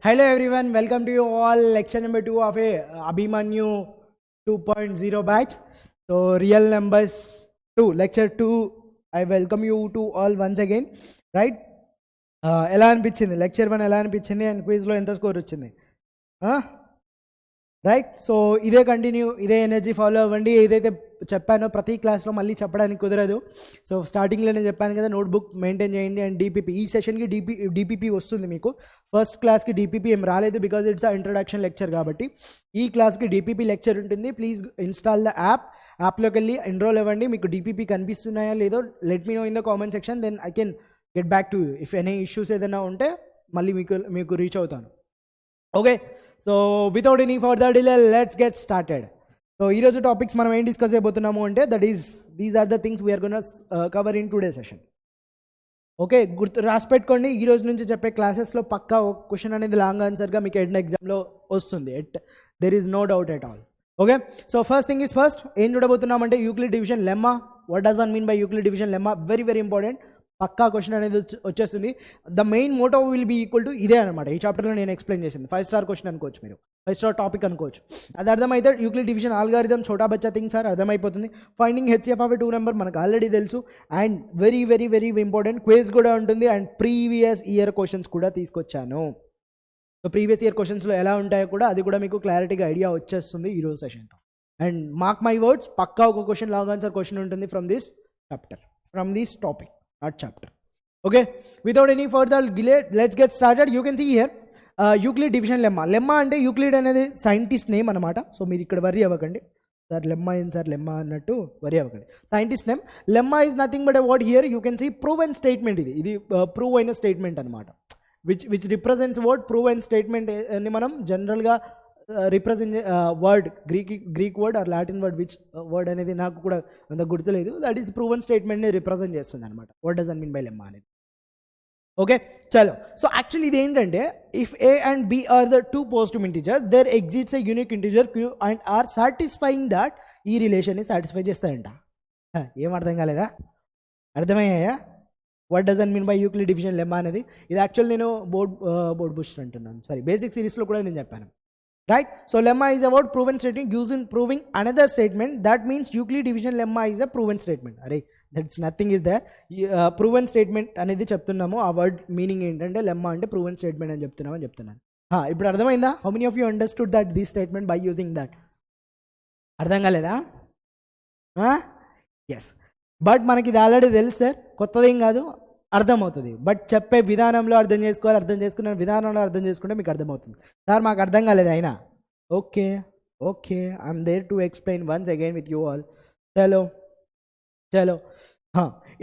Hello everyone, welcome to you all. Lecture number 2 of a Abhimanyu 2.0 batch. So real numbers 2, lecture 2. I welcome you to all once again. Right? ఎలా అనిపించింది lecture 1 ఎలా అనిపించింది and క్విజ్లో ఎంత score వచ్చింది? Right. So ఇదే continue, ఇదే energy follow అవ్వండి. ఏదైతే చెప్పానో ప్రతి క్లాస్లో మళ్ళీ చెప్పడానికి కుదరదు. సో స్టార్టింగ్లో నేను చెప్పాను కదా, నోట్బుక్ మెయింటైన్ చేయండి అండ్ డిపిపి. ఈ సెషన్కి డిపిపి వస్తుంది మీకు. ఫస్ట్ క్లాస్కి డిపిపి ఏం రాలేదు because it's a introduction lecture కాబట్టి. ఈ క్లాస్కి డిపిపి లెక్చర్ ఉంటుంది. ప్లీజ్ ఇన్స్టాల్ ద యాప్లోకి వెళ్ళి ఎన్రోల్ అవ్వండి. మీకు డిపిపి కనిపిస్తున్నాయా లేదో let me know in the comment section, then I can get back to you. If any issues ఏదైనా ఉంటే మళ్ళీ మీకు రీచ్ అవుతాను. Okay, so without any further delay let's get started. So ఈరోజు టాపిక్స్ మనం ఏం డిస్కస్ చేయబోతున్నాము అంటే these are the things we are gonna cover in today session. Okay, రాసి పెట్టుకోండి. ఈ రోజు నుంచి చెప్పే క్లాసెస్లో పక్కా ఒక క్వశ్చన్ అనేది లాంగ్ ఆన్సర్గా మీకు ఎండ్ ఎగ్జామ్లో వస్తుంది. There is no doubt at all. Okay, so first thing is first ఏం చూడబోతున్నామంటే Euclid division lemma. What does I mean by Euclid division lemma? Very very important. పక్కా క్వశ్చన్ అనేది వచ్చేస్తుంది. The main motto will be equal to ఇదే అనమాట. ఈ చాప్టర్లో నేను ఎక్స్ప్లెయిన్ చేసింది 5 స్టార్ క్వశ్చన్ అనుకోవచ్చు, మీరు 5 స్టార్ టాపిక్ అనుకోవచ్చు. అది అర్థమైతే యూక్లిడ్ డివిజన్ ఆల్గారిథం చోటా బచ్చా థింగ్ సార్ అర్థమైపోతుంది. ఫైండింగ్ హెచ్సిఎఫ్ ఆఫ్ 2 నెంబర్ మనకు ఆల్రెడీ తెలుసు. And very very very important quiz కూడా ఉంటుంది అండ్ ప్రీవియస్ ఇయర్ క్వశ్చన్స్ కూడా తీసుకొచ్చాను. సో ప్రీవియస్ ఇయర్ క్వశ్చన్స్లో ఎలా ఉంటాయో కూడా అది కూడా మీకు క్లారిటీగా ఐడియా వచ్చేస్తుంది ఈరోజు సెషన్తో. అండ్ మార్క్ మై వర్డ్స్, పక్కా ఒక క్వశ్చన్ లాంగ్ ఆన్సర్ క్వశ్చన్ ఉంటుంది from this chapter, from this topic, not chapter. Okay, without any further delay, let's get started. You can see here Euclid division lemma. Lemma అంటే Euclid అనేది scientist name అనమాట. So మీరు ఇక్కడ worry అవ్వకండి, sir lemma ఏం sir lemma అన్నట్టు worry అవ్వకండి. Scientist name. Lemma is nothing but what here you can see prove and statement. ఇది ప్రూవ్ అయిన స్టేట్మెంట్ అనమాట. Which represents word. Prove and statement అని మనం జనరల్గా represent word, Greek word or Latin word, which word అనేది నాకు కూడా అంత గుర్తులేదు. దట్ ఈస్ ప్రూవన్ స్టేట్మెంట్ని రిప్రజెంట్ చేస్తుంది అనమాట. What does I mean by lemma అనేది. ఓకే, చలో. సో యాక్చువల్లీ ఇది ఏంటంటే, if A and B are the 2 positive integer, there exits a unique integer Q and R satisfying that. ఈ రిలేషన్ని satisfy చేస్తాయంట. ఏం అర్థం కాలేదా? అర్థమయ్యాయా? What does I mean by Euclid division lemma అనేది? ఇది యాక్చువల్ నేను బోర్డ్ బూస్టర్ అంటున్నాను, సారీ బేసిక్ సిరీస్లో కూడా నేను చెప్పాను. Right? So lemma is about proven statement used in proving another statement. That means Euclid division lemma is a proven statement. Arey, that's nothing is there. Proven statement అనేది చెప్తున్నాము. ఆ word meaning ఏంటంటే lemma అంటే proven statement అని చెప్తున్నాను. ఇప్పుడు అర్థమైందా? How many of you understood that this statement by using that? అర్థం కాలేదా? ఎస్. బట్ మనకి ఇది ఆల్రెడీ తెలుసు సార్, కొత్తదేం కాదు, అర్థమవుతుంది. బట్ చెప్పే విధానంలో అర్థం చేసుకోవాలి. అర్థం చేసుకున్న విధానంలో అర్థం చేసుకుంటే మీకు అర్థమవుతుంది. సార్ మాకు అర్థం కాలేదు అయినా. Okay, I'm there to explain once again with you all. చలో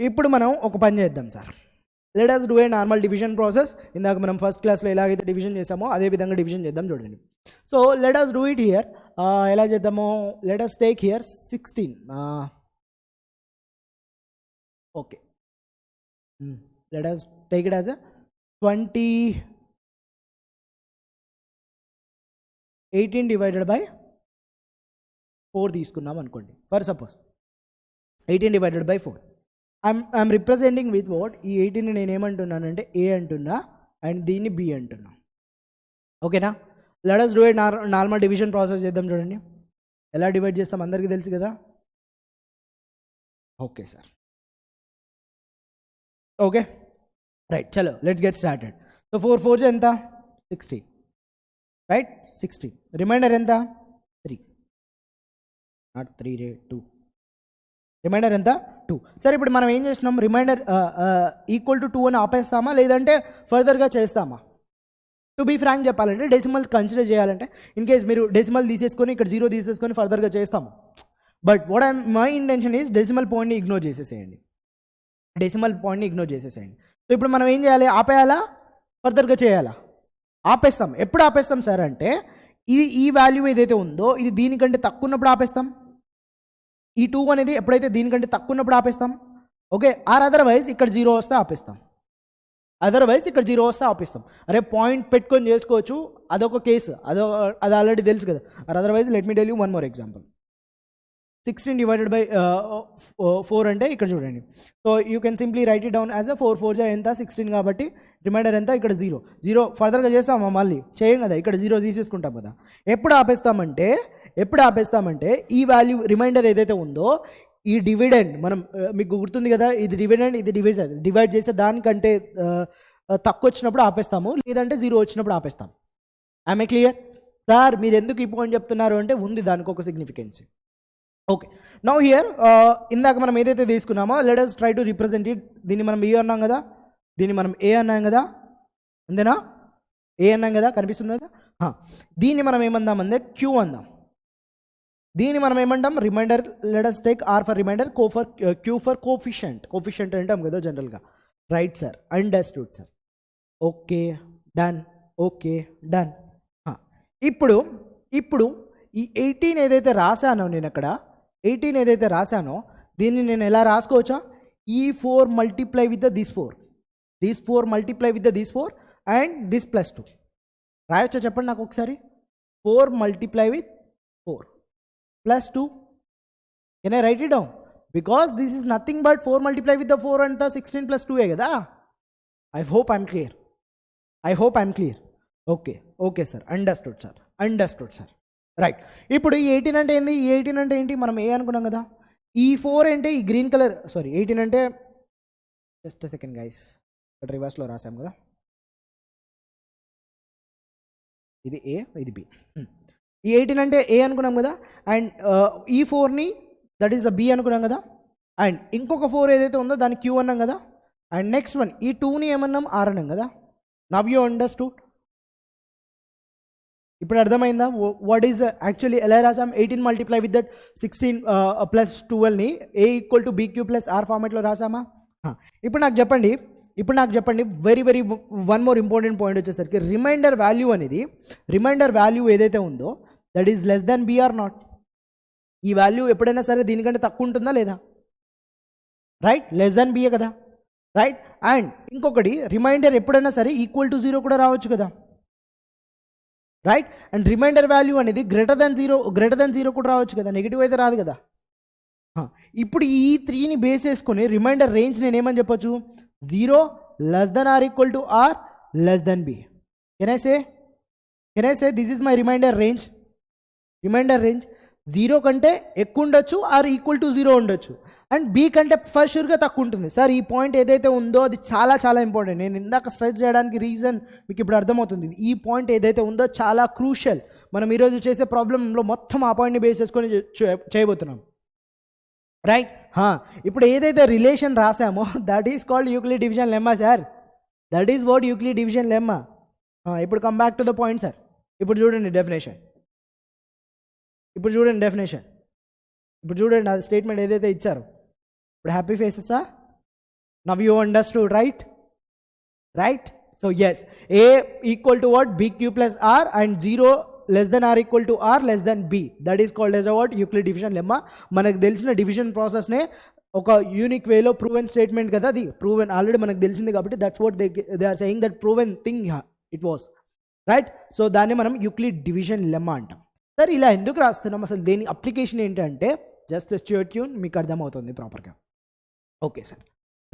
ఇప్పుడు మనం ఒక పని చేద్దాం sir. Let us do a normal division process. ఇందాక మనం ఫస్ట్ క్లాస్లో ఎలాగైతే డివిజన్ చేసామో అదే విధంగా డివిజన్ చేద్దాం. చూడండి. So let us do it here. ఎలా చేద్దామో, లెట్ us take here 16. ఓకే, let us take it as a 18 divided by 4 తీసుకున్నాం అనుకోండి. For suppose 18 divided by 4. I'm representing with what? ఈ 18ని నేను ఏమంటున్నానంటే ఏ అంటున్నా అండ్ దీన్ని బి అంటున్నా. ఓకేనా? Let us do a normal division process చేద్దాం. చూడండి ఎలా డివైడ్ చేస్తాం, అందరికీ తెలుసు కదా. Okay sir, okay right. చలో లెట్స్ గెట్ స్టార్టెడ్. సో 4 4 ఎంత? 60. రైట్, 60. రిమైండర్ ఎంత? 3. Not 3 ray, 2. రిమైండర్ ఎంత? 2. సరే, ఇప్పుడు మనం ఏం చేస్తున్నాం? రిమైండర్ ఈక్వల్ టు 2 అని ఆపేస్తామా లేదంటే ఫర్దర్గా చేస్తామా? టు బీ ఫ్రాంక్ చెప్పాలంటే డెసిమల్ కన్సిడర్ చేయాలంటే, ఇన్ కేస్ మీరు డెసిమల్ తీసేసుకొని ఇక్కడ 0 తీసేసుకొని ఫర్దర్గా చేస్తాము. But what my intention is decimal పాయింట్ని ఇగ్నోర్ చేసేసేయండి. సో ఇప్పుడు మనం ఏం చేయాలి? ఆపేయాలా ఫర్దర్గా చేయాలా? ఆపేస్తాం. ఎప్పుడు ఆపేస్తాం సార్ అంటే, ఈ వాల్యూ ఏదైతే ఉందో ఇది దీనికంటే తక్కువ ఉన్నప్పుడు ఆపేస్తాం. ఈ 2 అనేది ఎప్పుడైతే దీనికంటే తక్కువ ఉన్నప్పుడు ఆపేస్తాం. ఓకే, ఆర్ అదర్వైజ్ ఇక్కడ 0 వస్తే ఆపేస్తాం. అరే పాయింట్ పెట్టుకొని చేసుకోవచ్చు, అదొక కేసు, అది ఆల్రెడీ తెలుసు కదా. Otherwise let me tell you one more example. 16 divided by 4 అంటే ఇక్కడ చూడండి. So you can simply right it down as a 4 4 ఎంత? 16 కాబట్టి రిమైండర్ ఎంత ఇక్కడ 0 ఫర్దర్గా చేస్తామా మళ్ళీ చేయం కదా, ఇక్కడ 0 తీసేసుకుంటాం కదా. ఎప్పుడు ఆపేస్తామంటే ఈ వాల్యూ రిమైండర్ ఏదైతే ఉందో ఈ డివిడెండ్ మనం మీకు గుర్తుంది కదా, ఇది డివిడెండ్ ఇది డివైడ్ చేసే దానికంటే తక్కువ వచ్చినప్పుడు ఆపేస్తాము, లేదంటే 0 వచ్చినప్పుడు ఆపేస్తాం. I'm a clear sir? మీరు ఎందుకు ఈ పాయింట్ చెప్తున్నారు అంటే ఉంది దానికి ఒక సిగ్నిఫికెన్స్. ఓకే, నౌ హియర్ ఇందాక మనం ఏదైతే తీసుకున్నామో let us try to represent it. దీన్ని మనం ఏ అన్నాం కదా, దీన్ని మనం ఏ అన్నాం కదా, అంతేనా? ఏ అన్నాం కదా, కనిపిస్తుంది కదా. దీన్ని మనం ఏమందామంటే క్యూ అందాం. దీన్ని మనం ఏమంటాం reminder. Let us take R for reminder, Q for coefficient అంటాం కదా జనరల్గా. Right sir, understood sir. Okay done, okay done. ఇప్పుడు ఈ 18 ఏదైతే రాశానో నేను అక్కడ 18 ఏదైతే రాశానో దీన్ని నేను ఎలా రాసుకోవచ్చా? ఈ 4 multiply with this 4 multiply with this 4 and this +2 రాయొచ్చా చెప్పండి నాకు ఒకసారి. 4 multiply with 4 +2. Can I right it down? Because this is nothing but 4 multiply with the 4 అంతా 16 + 2 కదా. I hope I'm clear. Okay sir, understood sir. Right, ఇప్పుడు ఈ 18 అంటే ఏంది? ఈ 18 అంటే ఏంటి? మనం ఏ అనుకున్నాం కదా. ఈ 4 అంటే ఈ గ్రీన్ కలర్, సారీ 18 అంటే జస్ట్ సెకండ్ గైస్, ఇక్కడ రివర్స్లో రాసాం కదా, ఇది ఏ ఇది బి. ఈ 18 అంటే ఏ అనుకున్నాం కదా, అండ్ ఈ 4ని దట్ ఈస్ ద బి అనుకున్నాం కదా, అండ్ ఇంకొక 4 ఏదైతే ఉందో దాన్ని క్యూ అన్నాం కదా, అండ్ నెక్స్ట్ వన్ ఈ 2ని ఏమన్నాం ఆర్ అన్నాం కదా. Now you understood? ఇప్పుడు అర్థమైందా వాట్ ఈజ్ యాక్చువల్లీ ఎలా రాసాం? 18 మల్టిప్లై విత్ దట్ 16 + 12ని A equal to BQ + R ఫార్మాట్లో రాసామా? ఇప్పుడు నాకు చెప్పండి very one more important point వచ్చేసరికి రిమైండర్ వాల్యూ ఏదైతే ఉందో that is less than B or not. ఈ వాల్యూ ఎప్పుడైనా సరే దీనికంటే తక్కువ ఉంటుందా లేదా? రైట్, లెస్ దాన్ B కదా. రైట్, అండ్ ఇంకొకటి రిమైండర్ ఎప్పుడైనా సరే ఈక్వల్ టు 0 కూడా రావచ్చు కదా. రైట్, అండ్ రిమైండర్ వాల్యూ అనేది గ్రేటర్ దాన్ జీరో కూడా రావచ్చు కదా, నెగిటివ్ అయితే రాదు కదా. ఇప్పుడు ఈ 3ని బేస్ చేసుకొని రిమైండర్ రేంజ్ నేను ఏమని చెప్పొచ్చు? 0 less than or equal to R less than B. Can I say this is my reminder range? 0 కంటే ఎక్కువ ఉండొచ్చు ఆర్ ఈక్వల్ టు 0 ఉండొచ్చు, అండ్ బి కంటే ఫస్ట్ షూర్గా తక్కువ ఉంటుంది. సార్ ఈ పాయింట్ ఏదైతే ఉందో అది చాలా ఇంపార్టెంట్. నేను ఇందాక స్ట్రెస్ చేయడానికి రీజన్ మీకు ఇప్పుడు అర్థమవుతుంది. ఈ పాయింట్ ఏదైతే ఉందో చాలా క్రూషియల్. మనం ఈరోజు చేసే ప్రాబ్లంలో మొత్తం ఆ పాయింట్ని బేస్ చేసుకొని చేయబోతున్నాం. రైట్, ఇప్పుడు ఏదైతే రిలేషన్ రాసామో that is called Euclid division lemma sir. That is what Euclid division lemma. ఇప్పుడు come back to the point sir. ఇప్పుడు చూడండి డెఫినేషన్. ఇప్పుడు చూడండి అది స్టేట్మెంట్ ఏదైతే ఇచ్చారో. ఇప్పుడు హ్యాపీ ఫేసెసా? Now you understood right. So yes, A equal to what? BQ + R అండ్ 0 less than or equal to R less than B. That is called as a what? Euclid division lemma. మనకు తెలిసిన division ప్రాసెస్నే ఒక unique వేలో proven statement కదా, అది proven already మనకు తెలిసింది కాబట్టి that's what they are saying that proven thing it was right. So దాన్ని మనం యూక్లిడ్ డివిజన్ లెమ్మా అంటాం. సార్ ఇలా ఎందుకు రాస్తున్నాం, అసలు దేని అప్లికేషన్ ఏంటంటే జస్ట్ స్టే ట్యూన్, మీకు అర్థమవుతుంది ప్రాపర్గా. Okay sir,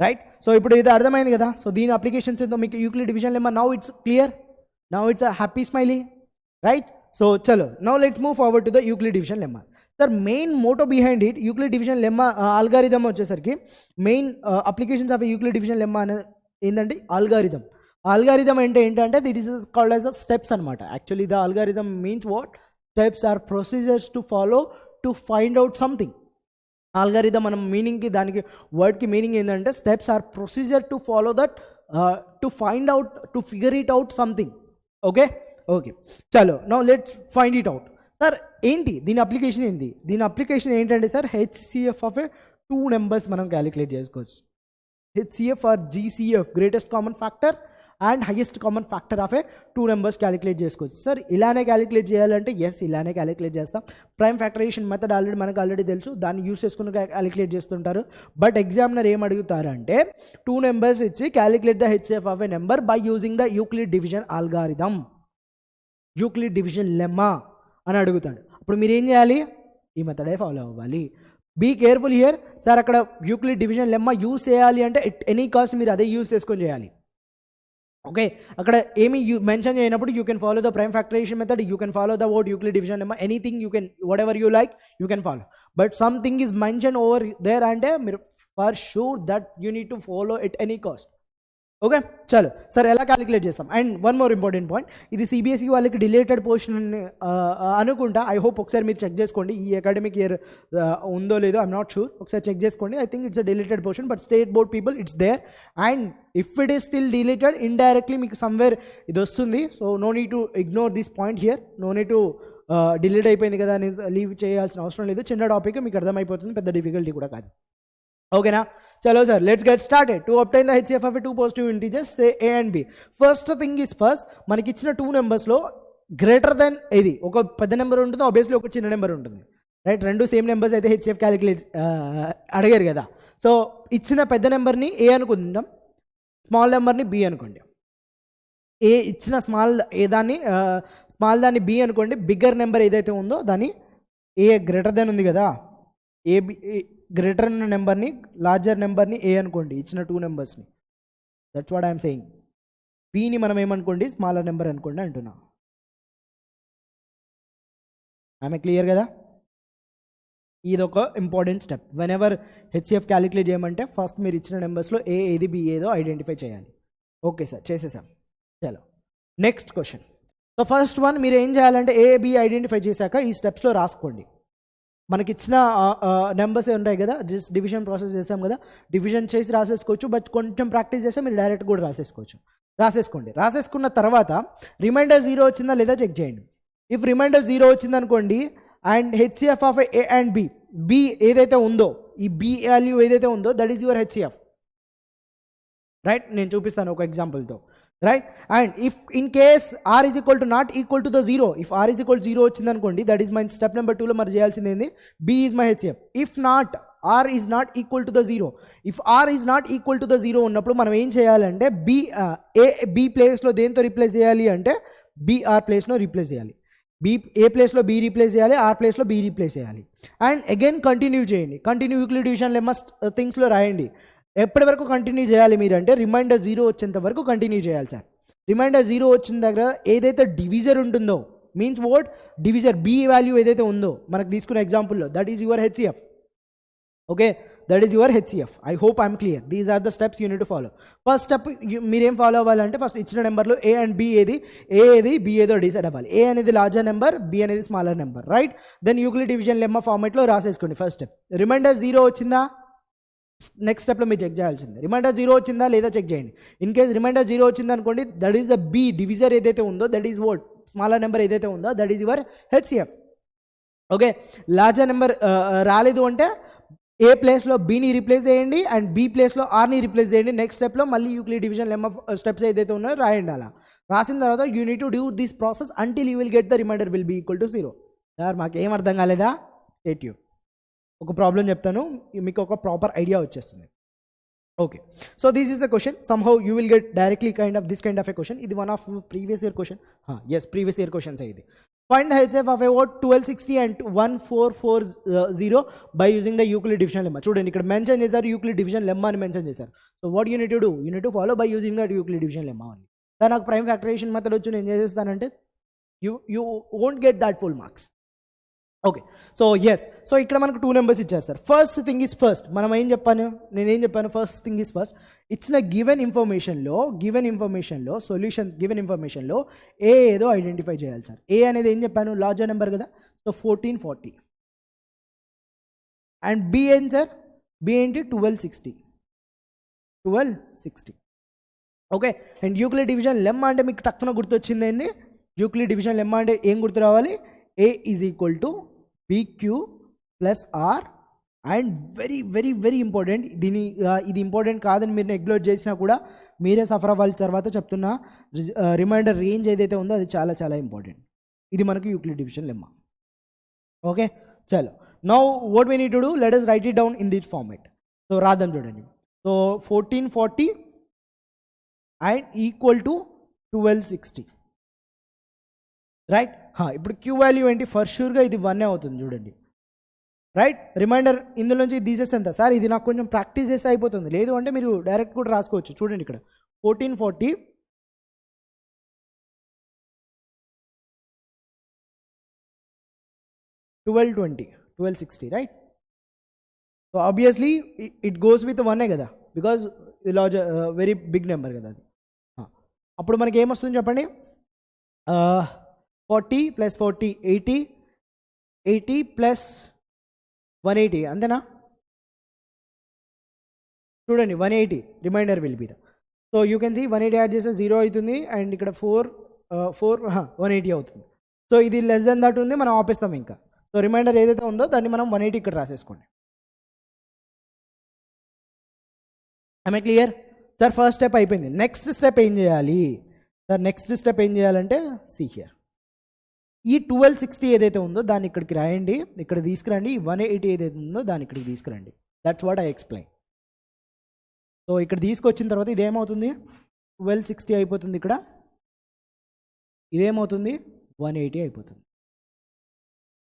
right. సో ఇప్పుడు ఇది అర్థమైంది కదా. సో దీని అప్లికేషన్స్ ఏంటో మీకు Euclid division lemma now it's clear. Now it's a happy smiley right. So చలో now let's move forward to the Euclid division lemma. Sir main motto behind it Euclid division lemma algorithm వచ్చేసరికి main applications of Euclid division lemma అనేది ఏంటంటే algorithm అంటే ఏంటంటే that is called as a steps అనమాట. Actually the algorithm means what? Steps or procedures to follow to find out something. Algorithm మనం మీనింగ్కి దానికి వర్డ్కి మీనింగ్ ఏంటంటే steps or procedure to follow that to find out to figure it out something. Okay చలో now let's find it out. Sir ఏంటి దీని application ఏంటి? దీని అప్లికేషన్ ఏంటంటే sir HCF of a 2 numbers మనం క్యాలిక్యులేట్ చేసుకోవచ్చు. HCF or GCF greatest common factor and highest common factor of a 2 numbers calculate చేసుకోవచ్చు. Sir ఇలానే క్యాలిక్యులేట్ చేయాలంటే ఎస్ ఇలానే క్యాలిక్యులేట్ చేస్తాం. ప్రైమ్ ఫ్యాక్టరైజేషన్ మెథడ్ మనకు ఆల్రెడీ తెలుసు, దాన్ని యూస్ చేసుకుని క్యాలిక్యులేట్ చేస్తుంటారు. బట్ ఎగ్జామినర్ ఏం అడుగుతారంటే 2 నెంబర్స్ ఇచ్చి calculate the HCF of a number by using the Euclid division algorithm, Euclid division lemma అని అడుగుతాడు. అప్పుడు మీరు ఏం చేయాలి? ఈ మెథడే ఫాలో అవ్వాలి. Be careful here. సార్ అక్కడ యూక్లిడ్ డివిజన్ లెమ్మా యూస్ చేయాలి అంటే ఎట్ ఎనీ కాస్ట్ మీరు అదే యూస్ చేసుకొని చేయాలి. ఓకే, అక్కడ ఏమి మెన్షన్ చేయనప్పుడు you can follow the prime factorisation method, you can follow the word Euclid division lemma, anything you can, whatever you like you can follow. But something is mention over there అంటే మీరు for sure that you need to follow at any cost. Okay, చలో సరే ఎలా calculate చేస్తాం. And one more important point, ఇది CBSE వాళ్ళకి deleted portion అనుకుంటా. I hope ఒకసారి మీరు చెక్ చేసుకోండి ఈ అకాడమిక్ ఇయర్ ఉందో లేదో, ఐఎమ్ నాట్ షూర్, ఒకసారి చెక్ చేసుకోండి. I think it's a deleted portion, but state board people it's there. And if it is still deleted indirectly మీకు సమ్వేర్ ఇది వస్తుంది. So no need to ignore this point here, no need to delete అయిపోయింది కదా అని leave చేయాల్సిన అవసరం లేదు. చిన్న టాపిక్ మీకు అర్థమైపోతుంది, పెద్ద డిఫికల్టీ కూడా కాదు. ఓకేనా, చలో sir let's get started. To obtain the HCF of two positive integers say A and B. First thing is first, మనకి ఇచ్చిన 2 నెంబర్స్లో గ్రేటర్ దెన్ ఇది ఒక పెద్ద నెంబర్ ఉంటుంది, ఆబ్వియస్లీ ఒక చిన్న నెంబర్ ఉంటుంది, రైట్. రెండు సేమ్ నెంబర్స్ అయితే HCF క్యాలిక్యులేట్ అడిగారు కదా. సో ఇచ్చిన పెద్ద నెంబర్ని A అనుకుందాం, స్మాల్ నెంబర్ని B అనుకోండి. ఏ ఇచ్చిన స్మాల్ దాన్ని B అనుకోండి, బిగ్గర్ నెంబర్ ఏదైతే ఉందో దాన్ని A గ్రేటర్ దెన్ ఉంది కదా, గ్రేటర్ నెంబర్ని లార్జర్ నెంబర్ని A అనుకోండి, ఇచ్చిన 2 నెంబర్స్ని. That's what I'm saying. Bని మనం ఏమనుకోండి, స్మాలర్ నెంబర్ అనుకోండి అంటున్నా. ఆమె క్లియర్ కదా. ఇది ఒక important step. When ever HCF calculate చేయమంటే ఫస్ట్ మీరు ఇచ్చిన నెంబర్స్లో A ఏది B ఏదో ఐడెంటిఫై చేయాలి. ఓకే సార్, చేసేసాం. చలో next question. So first one మీరు ఏం చేయాలంటే A B ఐడెంటిఫై చేశాక ఈ స్టెప్స్లో రాసుకోండి. మనకి ఇచ్చిన నెంబర్స్ ఉంటాయి కదా, జస్ట్ డివిజన్ ప్రాసెస్ చేసాం కదా, డివిజన్ చేసి రాసేసుకోవచ్చు. బట్ కొంచెం ప్రాక్టీస్ చేస్తే మీరు డైరెక్ట్ కూడా రాసేసుకోండి. రాసేసుకున్న తర్వాత రిమైండర్ 0 వచ్చిందా లేదా చెక్ చేయండి. ఇఫ్ రిమైండర్ 0 వచ్చింది అనుకోండి, and HCF of A and B ఏదైతే ఉందో, ఈ B వాల్యూ ఏదైతే ఉందో that is your HCF, right. నేను చూపిస్తాను ఒక ఎగ్జాంపుల్తో, right. And if in case R is equal to not equal to the 0, ఇఫ్ R ఈజ్ ఈక్వల్ 0 వచ్చింది అనుకోండి, that is my step number 2లో మరి చేయాల్సింది ఏంది, B is my HCF. If not R is not equal to the 0, ఇఫ్ R is not equal to the 0 ఉన్నప్పుడు మనం ఏం చేయాలంటే B ప్లేస్లో దేంతో రీప్లేస్ చేయాలి అంటే BR ప్లేస్లో రీప్లేస్ చేయాలి. A ప్లేస్లో B రీప్లేస్ చేయాలి, R ప్లేస్లో B రీప్లేస్ చేయాలి. అండ్ అగైన్ కంటిన్యూ చేయండి. కంటిన్యూ యూక్లిడ్ డివిజన్ లెమ్మా థింగ్స్లో రాయండి. ఎప్పటి వరకు కంటిన్యూ చేయాలి మీరు అంటే రిమైండర్ 0 వచ్చేంత వరకు కంటిన్యూ చేయాలి సార్. రిమైండర్ 0 వచ్చిన దగ్గర ఏదైతే డివిజర్ ఉంటుందో, means what divisor B value ఏదైతే ఉందో మనకు తీసుకున్న ఎగ్జాంపుల్లో, that is your HCF. Okay, that is your HCF. I hope I'm clear. These are the steps you need to follow. First step మీరేం ఫాలో అవ్వాలంటే, ఫస్ట్ ఇచ్చిన నెంబర్లో A అండ్ B ఏది, A ఏది B ఏదో డిసైడ్ అవ్వాలి. A అనేది larger number, B అనేది smaller number, right. Then Euclid division lemma ఫార్మేట్లో రాసేసుకోండి. ఫస్ట్ స్టెప్ రిమైండర్ 0 వచ్చిందా, నెక్స్ట్ స్టెప్లో మీరు చెక్ చేయాల్సింది రిమైండర్ 0 వచ్చిందా లేదా చెక్ చేయండి. ఇన్ కేస్ రిమైండర్ 0 వచ్చింది అనుకోండి, that is the B divisor ఏదైతే ఉందో, that is what smaller number ఏదైతే ఉందో that is your HCF. Okay, larger number రాలేదు అంటే A ప్లేస్లో Bని రీప్లేస్ చేయండి అండ్ B ప్లేస్లో Rని రీప్లేస్ చేయండి. నెక్స్ట్ స్టెప్లో మళ్ళీ యూక్లిడ్ డివిజన్ లెమ్మా స్టెప్స్ ఏదైతే ఉన్నాయో రాయండి. అలా రాసిన తర్వాత you need to do this process until you will get the reminder will be equal to 0. Sir మాకు ఏం అర్థం కాలేదా, స్టేట్ యూ ఒక ప్రాబ్లం చెప్తాను, మీకు ఒక ప్రాపర్ ఐడియా వచ్చేస్తుంది. Okay, so this is the question. Somehow you will get directly this kind of a question. ఇది one of previous year question. Yes, previous year questions ఇది. Find the HCF of a what 1260 and 1440 by using the Euclid division lemma. చూడండి ఇక్కడ mention చేశారు Euclid division lemma అని mention చేశారు. So what you need to do, you need to follow by using that Euclid division lemma అని. Sir నాకు prime factorisation method వచ్చి నేను ఏం చేస్తానంటే you won't get that full marks. Okay, so yes, so ఇక్కడ మనకు 2 numbers ఇచ్చారు sir. First thing is first, నేనేం చెప్పాను, ఫస్ట్ థింగ్ ఈజ్ ఫస్ట్. ఇచ్చిన గివెన్ ఇన్ఫర్మేషన్లో సొల్యూషన్ గివెన్ ఇన్ఫర్మేషన్లో ఏ ఏదో ఐడెంటిఫై చేయాలి సార్. ఏ అనేది ఏం చెప్పాను, లార్జర్ నెంబర్ కదా, సో 1440. అండ్ B ఏంటి సార్, B ఏంటి 1260. Okay, and Euclid division lemma అంటే మీకు టక్కున గుర్తొచ్చింది ఏంటి, యూక్లిడ్ డివిజన్ లెమ్మా అంటే ఏం గుర్తు రావాలి, A is equal to BQ plus R. And very very very important, ఇది ఇంపార్టెంట్ కాదని మీరు నెగ్లెక్ట్ చేసినా కూడా మీరే సఫర్ అవ్వాలి. తర్వాత చెప్తున్నా, రిమైండర్ రేంజ్ ఏదైతే ఉందో అది చాలా చాలా ఇంపార్టెంట్. ఇది మనకు యూక్లిడ్ డివిజన్ లెమ్మా. ఓకే, చలో now what we need to do, let us right it down in this format. So రాద్దాం చూడండి. So 1440 and equal to 1260, right. ఇప్పుడు Q వాల్యూ ఏంటి, ఫర్ షూర్గా ఇది 1 అవుతుంది చూడండి, రైట్. రిమైండర్ ఇందులోంచి తీసేసేంత సార్, ఇది నాకు కొంచెం ప్రాక్టీస్ చేస్తే అయిపోతుంది, లేదు అంటే మీరు డైరెక్ట్ కూడా రాసుకోవచ్చు. చూడండి ఇక్కడ 1440 1220, 1260, right? So obviously it goes with 1 కదా, బికాజ్ వెరీ బిగ్ నెంబర్ కదా అది. అప్పుడు మనకి ఏమొస్తుంది చెప్పండి, 40 + 40 80, 80 + 180, అంతేనా? చూడండి 180 reminder will be the. So you can see 180 add చేస్తే 0 అవుతుంది, అండ్ ఇక్కడ 180 అవుతుంది. సో ఇది లెస్ దెన్ దట్ ఉంది, మనం ఆపేస్తాం ఇంకా. సో రిమైండర్ ఏదైతే ఉందో దాన్ని మనం 180 ఇక్కడ రాసేసుకోండి. I clear sir? First step అయిపోయింది. నెక్స్ట్ స్టెప్ ఏం చేయాలి సార్? నెక్స్ట్ స్టెప్ ఏం చేయాలంటే సీ హియర్, ఈ 1260 ఏదైతే ఉందో దాన్ని ఇక్కడికి రాయండి, ఇక్కడ తీసుకురండి. 180 ఏదైతే ఉందో దాన్ని ఇక్కడికి తీసుకురండి. That's what I explain. So ఇక్కడ తీసుకొచ్చిన తర్వాత ఇదేమవుతుంది, 1260 అయిపోతుంది. ఇక్కడ ఇదేమవుతుంది, 180 అయిపోతుంది.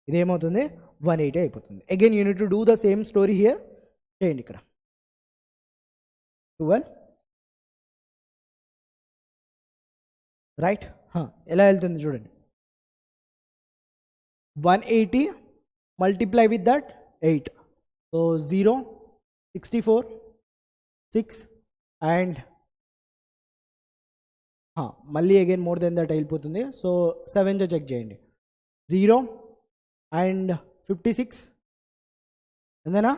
ఇదేమవుతుంది, 180 అయిపోతుంది. Again you need to do the same story here. చేయండి ఇక్కడ 12, రైట్? ఎలా వెళ్తుంది చూడండి, 180 multiply with that 8. So 0, 64, 6 and మళ్ళీ అగైన్ మోర్ దెన్ దట్ వెళ్ళిపోతుంది. సో 7 చెక్ చేయండి, 0 అండ్ 56, అంతేనా?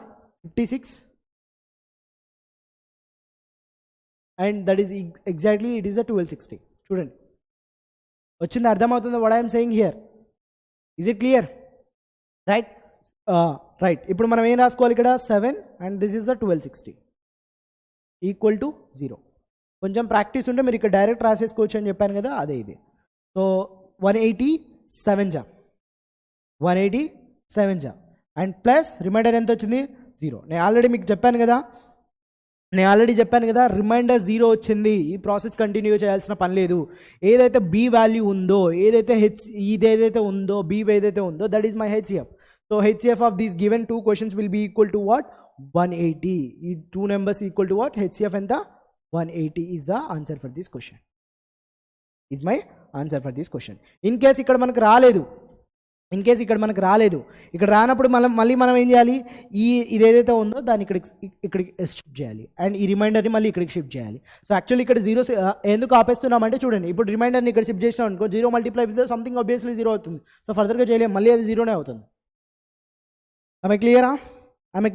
56 and that is exactly it is the 1260. చూడండి వచ్చింది, అర్థమవుతుంది what I'm saying here? Is it clear? Right, right. ఇప్పుడు మనం ఏం రాసుకోవాలి ఇక్కడ, 7 and this is the 1260 equal to 0. కొంచెం ప్రాక్టీస్ ఉంటే మీరు ఇక్కడ డైరెక్ట్ రాసేసుకోవచ్చు అని చెప్పాను కదా, అదే ఇది. సో 187 జా, 187 జా అండ్ ప్లస్ రిమైండర్ ఎంత వచ్చింది, 0. నేను ఆల్రెడీ చెప్పాను కదా, రిమైండర్ 0 వచ్చింది. ఈ ప్రాసెస్ కంటిన్యూ చేయాల్సిన పని లేదు. ఏదైతే బి వాల్యూ ఉందో, ఏదైతే ఇదేదైతే ఉందో, బి ఏదైతే ఉందో, that is my HCF. So HCF of these given 2 questions will be equal to what, 180. ఈ 2 numbers equal to what, HCF ఎంత, 180 is the answer for this question. Is my answer for this question. In case ఇక్కడ మనకు రాలేదు, ఇక్కడ రానప్పుడు మళ్ళీ మనం ఏం చేయాలి, ఇదేదైతే ఉందో దాన్ని ఇక్కడికి షిఫ్ట్ చేయాలి, అండ్ ఈ రిమైండర్ని మళ్ళీ ఇక్కడికి షిఫ్ట్ చేయాలి. సో యాక్చువల్లీ ఇక్కడ 0 ఎందుకు ఆపేస్తున్నామంటే చూడండి, ఇప్పుడు రిమైండర్ని ఇక్కడ షిఫ్ట్ చేసినాం అనుకో, 0 మల్టిప్లై విత్ సంథింగ్ ఆబ్వియస్లీ 0 అవుతుంది. సో ఫర్దర్గా చేయలేం, మళ్ళీ అది 0నే అవుతుంది. ఆమె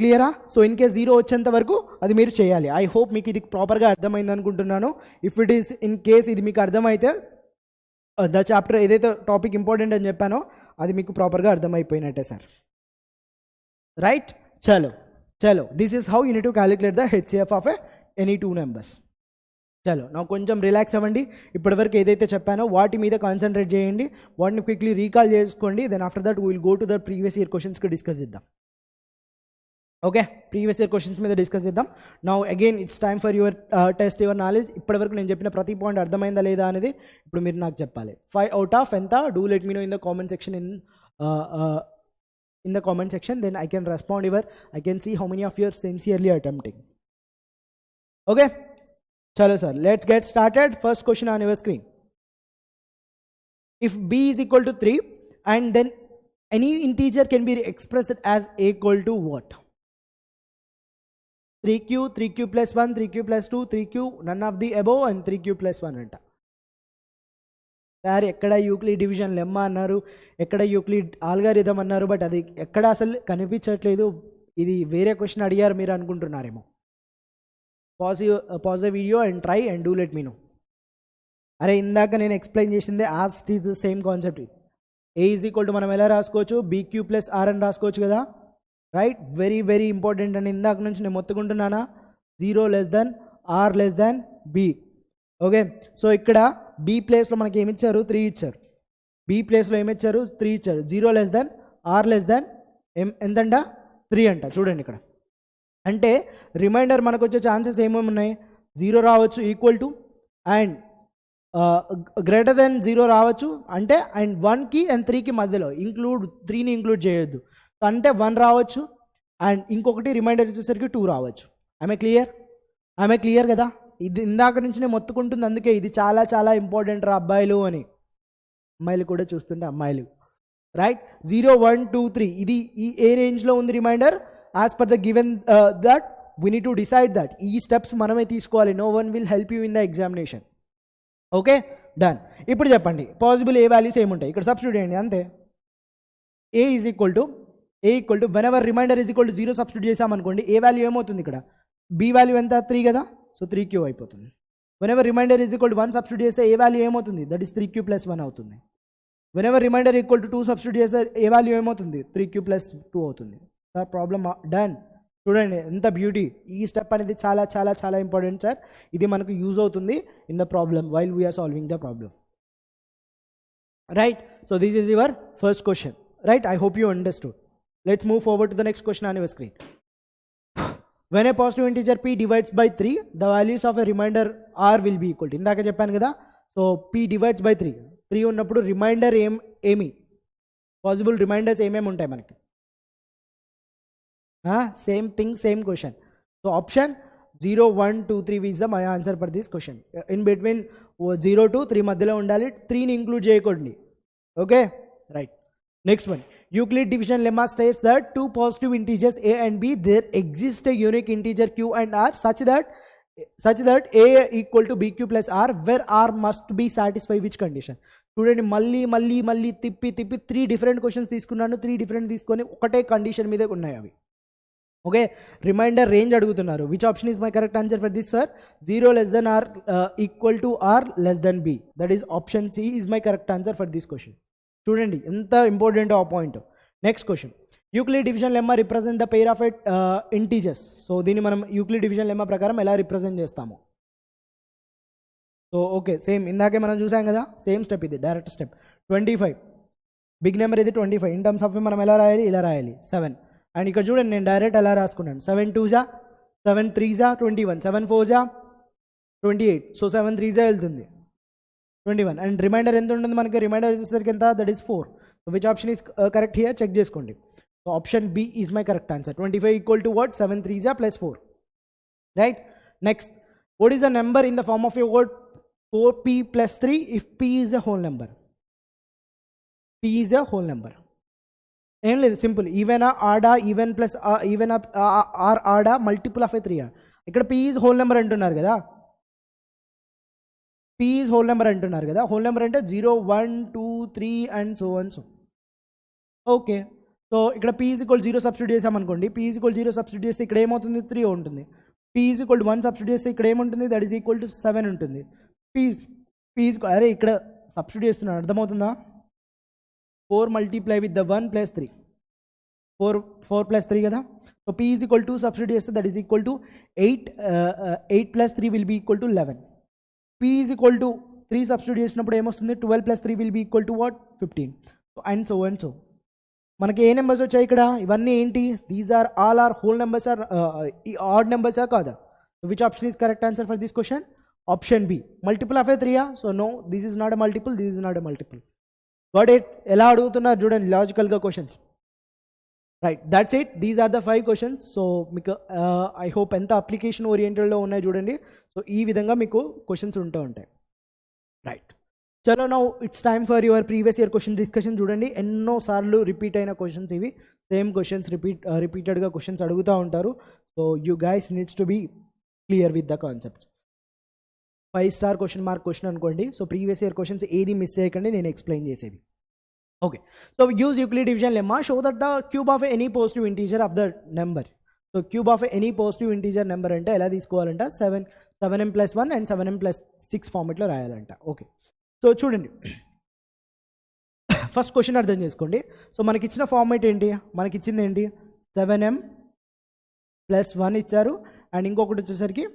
క్లియరా? సో ఇన్ కేస్ 0 వచ్చేంత వరకు అది మీరు చేయాలి. ఐ హోప్ మీకు ఇది ప్రాపర్గా అర్థమైంది అనుకుంటున్నాను. If it is in case ఇది మీకు అర్థమైతే ద చాప్టర్ ఏదైతే టాపిక్ ఇంపార్టెంట్ అని చెప్పానో అది మీకు ప్రాపర్గా అర్థమైపోయినట్టే సార్. రైట్, చలో this is how you need to calculate the HCF of any 2 numbers. చలో నా కొంచెం రిలాక్స్ అవ్వండి. ఇప్పటివరకు ఏదైతే చెప్పానో వాటి మీద కాన్సన్ట్రేట్ చేయండి, వాటిని క్విక్లీ రీకాల్ చేసుకోండి. Then after that will go to the previous year క్వశ్చన్స్కి డిస్కస్ చేద్దాం. ఓకే, ప్రీవియస్ ఇయర్ క్వశ్చన్స్ మీద డిస్కస్ చేద్దాం. Now again it's time for your test your knowledge. ఇప్పటివరకు నేను చెప్పిన ప్రతి పాయింట్ అర్థమైందా లేదా అనేది ఇప్పుడు మీరు నాకు చెప్పాలి. 5 out of ఎంత, do let me know in the comment section, in the comment section, then I can respond I can see how many of you are sincerely attempting. Okay, chalo sir, let's get started. First question on your screen. If b is equal to 3 and then any integer can be expressed as a equal to what? 3q, 3q plus 1, 3q plus 2, 3q, none of the above, and 3q plus 1 అంట. Sir ఎక్కడ Euclid division lemma అన్నారు, ఎక్కడ Euclid algorithm అన్నారు, but అది ఎక్కడ అసలు కనిపించట్లేదు. ఇది వేరే క్వశ్చన్ అడిగారు మీరు అనుకుంటున్నారేమో. Pause the video and try and do let me know. అరే ఇందాక నేను ఎక్స్ప్లెయిన్ చేసిందే ఆస్ట్ is the same concept. A is equal to మనం ఎలా రాసుకోవచ్చు, బీక్యూ ప్లస్ ఆర్ అని రాసుకోవచ్చు కదా, రైట్? వెరీ వెరీ ఇంపార్టెంట్ అని ఇందాక నుంచి నేను మొత్తుకుంటున్నానా, 0 less than are less than B. Okay, so ఇక్కడ బి ప్లేస్లో మనకి ఏమి ఇచ్చారు, 3 ఇచ్చారు. బి ప్లేస్లో ఏమి ఇచ్చారు, 3 ఇచ్చారు. 0 less than are less than ఎంతంట, 3 అంట. చూడండి ఇక్కడ అంటే రిమైండర్ మనకు వచ్చే ఛాన్సెస్ ఏమేమి ఉన్నాయి, 0 రావచ్చు, equal to and greater than 0 రావచ్చు, అంటే అండ్ 1కి అండ్ 3కి మధ్యలో, 3ని ఇంక్లూడ్ చేయొద్దు, అంటే 1 రావచ్చు, అండ్ ఇంకొకటి రిమైండర్ వచ్చేసరికి 2 రావచ్చు. ఆమె క్లియర్ కదా? ఇది ఇందాక నుంచి నేను మొత్తుకుంటుంది, అందుకే ఇది చాలా చాలా ఇంపార్టెంట్ రా అబ్బాయిలు అని. అమ్మాయిలు కూడా చూస్తుంటే అమ్మాయిలు రైట్ 0 1 2 3 ఇది ఈ ఏ రేంజ్లో ఉంది reminder as per the given that we need to decide that ఈ స్టెప్స్ మనమే తీసుకోవాలి. No one will help you in the examination. Okay done. ఇప్పుడు చెప్పండి పాసిబుల్ ఏ వాల్యూస్ ఏముంటాయి ఇక్కడ సబ్స్టిట్యూట్ చేయండి అంతే. A equal to whenever reminder is equal to 0 substitute చేసామనుకోండి ఏ వాల్యూ ఏమవుతుంది ఇక్కడ బి వాల్యూ ఎంత 3 కదా, సో 3q అయిపోతుంది. Whenever reminder is equal to 1 substitute చేస్తే ఏ వాల్యూ ఏమవుతుంది దట్ ఈస్ 3q + 1 అవుతుంది. Whenever reminder equal to 2 substitute చేస్తే ఏ వాల్యూ ఏమవుతుంది 3q + 2 అవుతుంది. Sir problem done. చూడండి ఎంత బ్యూటీ. ఈ స్టెప్ అనేది చాలా చాలా చాలా ఇంపార్టెంట్ సార్. ఇది మనకు యూజ్ అవుతుంది in the problem while we are solving the problem. Right, so this is your first question. Right, I hope you understood. Let's move forward to the next question on your screen. When a positive integer p divides by 3, the values of a remainder r will be equal to. ఇందాక చెప్పాను కదా, so p divides by 3 ఉన్నప్పుడు reminder ఏమి possible reminders ఏమేమి ఉంటాయి మనకి? Same thing, same question. So option 0 1 2 3 is the my answer for this question. In between 0 to 3 మధ్యలో ఉండాలి, 3ని ఇంక్లూడ్ చేయకూడదు. Okay right. Next one, Euclid division lemma states that two positive integers a and b, there exists a unique integer q and r such that a equal to bq plus r, where r must be satisfied which condition? చూడండి మళ్ళీ తిప్పి 3 different questions తీసుకున్నాను. 3 different తీసుకొని ఒకటే condition మీదే ఉన్నాయి అవి. Okay, reminder range అడుగుతున్నారు. Which option is my correct answer for this sir? 0 less than r equal to r less than b, that is option C is my correct answer for this question. చూడండి ఎంత important ఆ point. Next question, Euclid division lemma represent the pair of integers. So దీన్ని మనం Euclid division lemma ప్రకారం ఎలా represent చేస్తాము? So okay, same ఇందాకే మనం చూసాం కదా, సేమ్ స్టెప్ ఇది డైరెక్ట్ స్టెప్. 25 బిగ్ నెంబర్ ఇది 25. ఇన్ టర్మ్స్ ఆఫ్ మనం ఎలా రాయాలి? ఇలా రాయాలి 7. అండ్ ఇక్కడ చూడండి నేను డైరెక్ట్ ఎలా రాసుకున్నాను. 7 2 జా 7 3 జా 21, 7 4 జా 28, సో 7 3 జా వెళ్తుంది 21. అండ్ రిమైండర్ ఎంత ఉంటుంది మనకి? రిమైండర్ వచ్చేసరికి ఎంత? That is 4. So which option is correct here? Check చేసుకోండి. So option b is my correct answer. 25 equal to what? 7 3 జా + 4. Right. Next, what is the number in the form of a word 4p + 3 if p is a whole number? p is a whole number. ఏం లేదు, simple. ఈవెనా ఆడా, even plus even or ఆడా, multiple of a 3. ఇక్కడ p is whole number అంటున్నారు కదా, p is whole number అంటున్నారు కదా. హోల్ నెంబర్ అంటే 0 1 2 3 and so and so. Okay, so ఇక్కడ p ఈజ్ ఈక్వల్ 0 సబ్స్టిట్యూట్ చేసామనుకోండి. p ఈజ్ ఈక్వల్ 0 సబ్స్టిట్యూట్ చేస్తే ఇక్కడ ఏమవుతుంది? 3 ఉంటుంది. p ఈజ్ ఈక్వల్ 1 సబ్స్టిట్యూట్ చేస్తే ఇక్కడ ఏముంటుంది? దట్ ఈజ్ ఈక్వల్ టు 7 ఉంటుంది. p ఈజ్ అరే ఇక్కడ సబ్స్టిట్యూట్ చేస్తున్నాను, అర్థమవుతుందా? 4 మల్టీప్లై విత్ ద 1 + 3, 4 + 3 కదా. So p is equal 2 substitute చేస్తే that is equal to 8 + 3 will be equal to 11. p is equal to 3 substitute చేసినప్పుడు ఏమొస్తుంది? 12 + 3 will be equal to what? 15. So and so and so. మనకి ఏ numbers వచ్చాయి ఇక్కడ? ఇవన్నీ ఏంటి? These are all are whole numbers are odd నెంబర్సా కాదా? So which option is correct answer for this question? Option B. Multiple of a 3. So no, this is not a multiple, this is not a multiple. Got it? ఎలా అడుగుతున్నారు చూడండి లాజికల్గా questions. Right, that's it. These are the 5 questions. So మీకు I hope ఎంత application ఓరియంటెడ్లో ఉన్నాయి చూడండి. So ఈ విధంగా మీకు క్వశ్చన్స్ ఉంటూ ఉంటాయి. రైట్, చలో now it's time for your previous year question discussion. చూడండి ఎన్నోసార్లు రిపీట్ అయిన క్వశ్చన్స్ ఇవి. సేమ్ క్వశ్చన్స్ రిపీటెడ్గా క్వశ్చన్స్ అడుగుతూ ఉంటారు. So you guys needs to be clear with the concepts. 5 star question mark question అనుకోండి. సో ప్రీవియస్ ఇయర్ క్వశ్చన్స్ ఏది miss చేయకండి, నేను ఎక్స్ప్లెయిన్ చేసేది. Okay, so use Euclid division lemma. Show that the cube of any positive integer of the number. So cube of any positive integer number అంటే ఎలా తీసుకోవాలంట? 7m + 1 and 7m + 6 ఫార్మెట్లో రాయాలంట. Okay, so చూడండి first question అర్థం చేసుకోండి. So మనకి ఇచ్చిన ఫార్మేట్ ఏంటి? మనకి ఇచ్చింది ఏంటి? 7m + 1 ఇచ్చారు. అండ్ ఇంకొకటి వచ్చేసరికి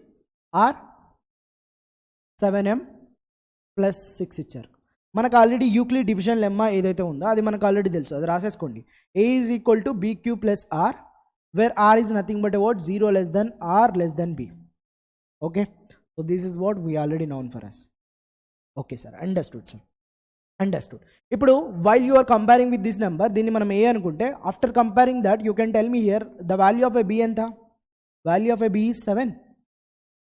ఆర్ 7m + 6 ఇచ్చారు. మనకు ఆల్రెడీ యూక్లిడ్ డివిజన్ లెమ్మా ఏదైతే ఉందో అది మనకు ఆల్రెడీ తెలుసు, అది రాసేసుకోండి. a is equal to bq + r, where r is nothing but about 0 less than r less than b. Okay, so this is what we already known for us. Okay sir, understood sir, understood. ఇప్పుడు while you are comparing with this number, దీన్ని మనం a అనుకుంటే after comparing that you can tell me here the value of a b ఎంత? Value of a b is 7.